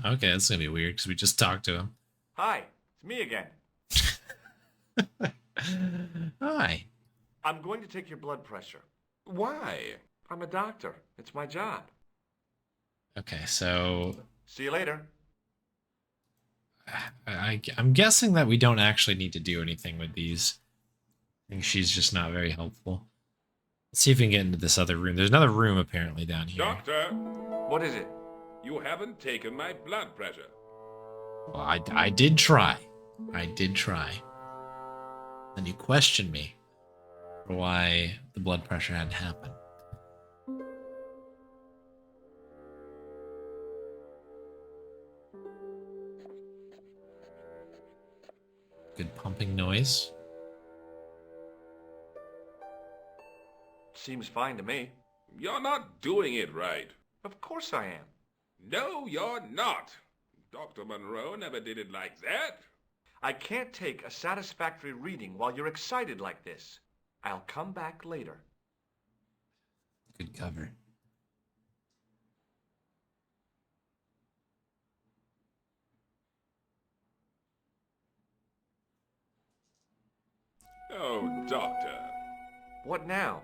Okay, that's gonna be weird because we just talked to him. Hi, it's me again. Hi. I'm going to take your blood pressure. Why? I'm a doctor. It's my job. Okay, so See you later. I'm guessing that we don't actually need to do anything with these. I think she's just not very helpful. Let's see if we can get into this other room. There's another room apparently down here. Doctor, What is it? you haven't taken my blood pressure. Well, I did try. I did try. Then you questioned me for why the blood pressure hadn't happened. Good pumping noise. Seems fine to me. You're not doing it right. Of course I am. No, you're not. Dr. Monroe never did it like that. I can't take a satisfactory reading while you're excited like this. I'll come back later. Good cover. Oh, Doctor. What now?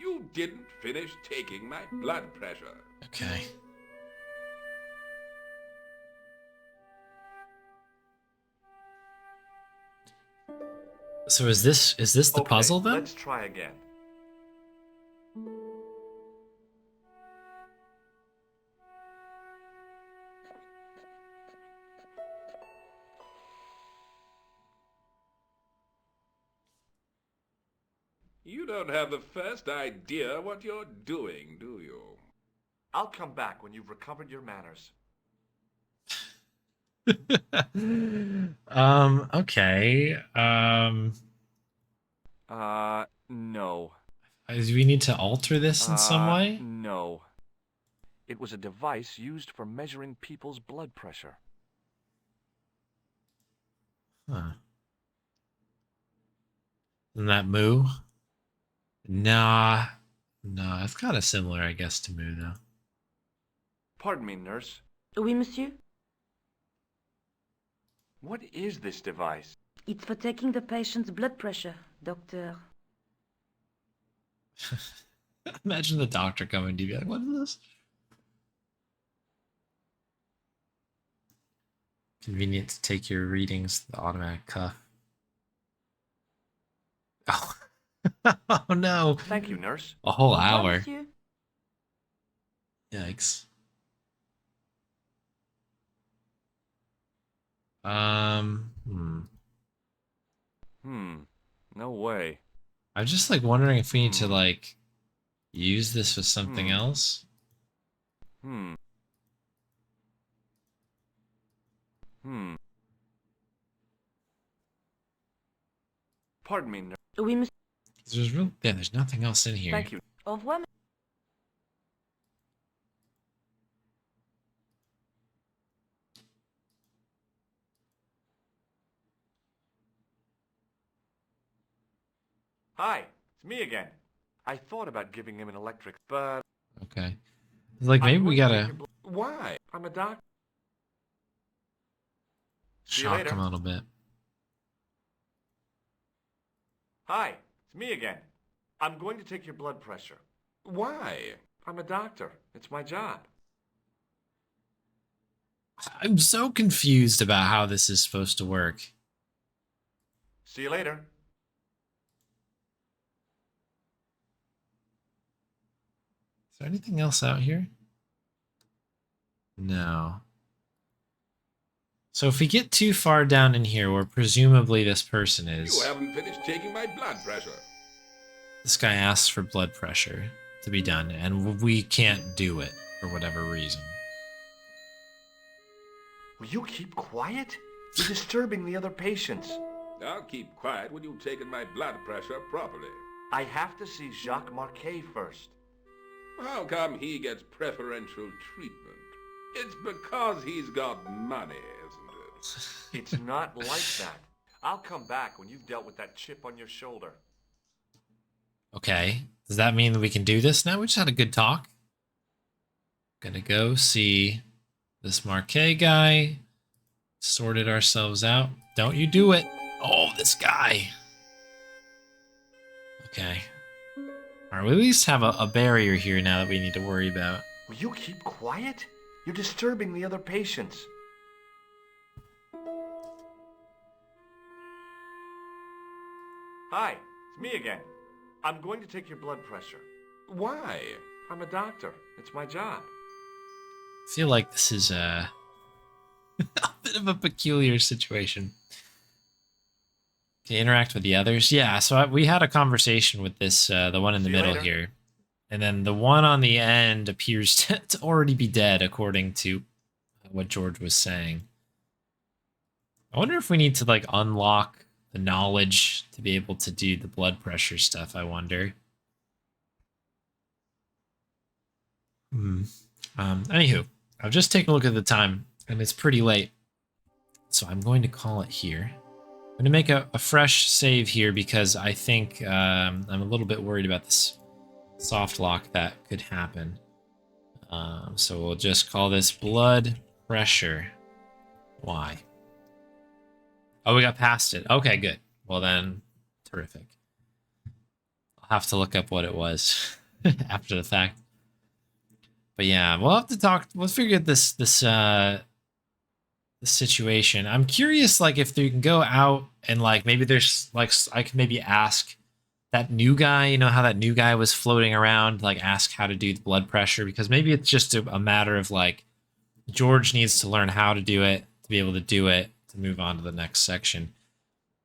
You didn't finish taking my blood pressure. Okay. So is this the Okay, puzzle then? Let's try again. You don't have the first idea what you're doing, do you? I'll come back when you've recovered your manners. Okay. No. Do we need to alter this in some way? No. It was a device used for measuring people's blood pressure. Huh. Isn't that Moo? Nah. No, it's kind of similar, I guess, to Moo, though. Pardon me, nurse. Oui, monsieur? What is this device? It's for taking the patient's blood pressure, doctor. Imagine the doctor coming to you like, what is this? Convenient to take your readings, the automatic cuff. Oh. Oh no. Thank you, nurse. A whole Au revoir, hour. monsieur. Yikes. No way. I'm just like wondering if we need to like use this with something else. Pardon me, nurse. Oui, monsieur. There's nothing else in here. Thank you. Au revoir. Hi, it's me again. I thought about giving him an electric, but... Okay. Like maybe we gotta Why? I'm a doctor. See you shock later. him a little bit. Hi, it's me again. I'm going to take your blood pressure. Why? I'm a doctor. It's my job. I'm so confused about how this is supposed to work. See you later. Is there anything else out here? No. So if we get too far down in here where presumably this person is, You haven't finished taking my blood pressure. this guy asks for blood pressure to be done, and we can't do it for whatever reason. Will you keep quiet? You're disturbing the other patients. I'll keep quiet when you've taken my blood pressure properly. I have to see Jacques Marquet first. How come he gets preferential treatment? It's because he's got money, isn't it? It's not like that. I'll come back when you've dealt with that chip on your shoulder. Okay. Does that mean that we can do this now? We just had a good talk. Gonna go see this Marquet guy. Sorted ourselves out. Don't you do it. Oh, this guy. Okay. Alright, we at least have a barrier here now that we need to worry about. Will you keep quiet? You're disturbing the other patients. Hi, it's me again. I'm going to take your blood pressure. Why? I'm a doctor. It's my job. I feel like this is a bit of a peculiar situation. Can you interact with the others? Yeah, so we had a conversation with this, the one in the See you middle later. here. And then the one on the end appears to already be dead, according to what George was saying. I wonder if we need to, like, unlock the knowledge to be able to do the blood pressure stuff, I wonder. Anywho, I've just taken a look at the time, and it's pretty late. So I'm going to call it here. I'm going to make a fresh save here because I think I'm a little bit worried about this soft lock that could happen. So we'll just call this blood pressure. Why? Oh, we got past it. Okay, good. Well then, terrific. I'll have to look up what it was after the fact. But yeah, we'll have to talk. We'll figure out this situation. I'm curious, like, if you can go out and, like, maybe there's, like, I can maybe ask that new guy, you know, how that new guy was floating around, like, ask how to do the blood pressure, because maybe it's just a matter of, like, George needs to learn how to do it to be able to do it to move on to the next section.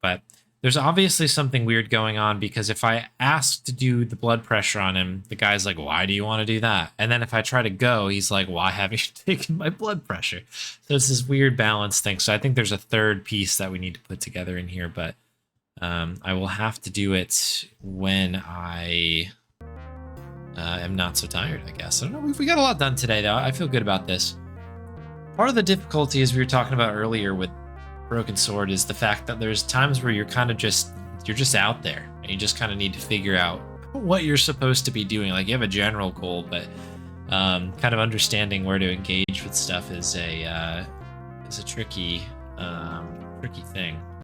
But there's obviously something weird going on, because if I ask to do the blood pressure on him, the guy's like, why do you want to do that? And then if I try to go, he's like, why haven't you taken my blood pressure? So it's this weird balance thing. So I think there's a third piece that we need to put together in here, but I will have to do it when I am not so tired, I guess. I don't know. We got a lot done today, though. I feel good about this. Part of the difficulty, as we were talking about earlier with Broken Sword, is the fact that there's times where you're kind of you're just out there, and you just kind of need to figure out what you're supposed to be doing. Like, you have a general goal, but kind of understanding where to engage with stuff is a tricky thing.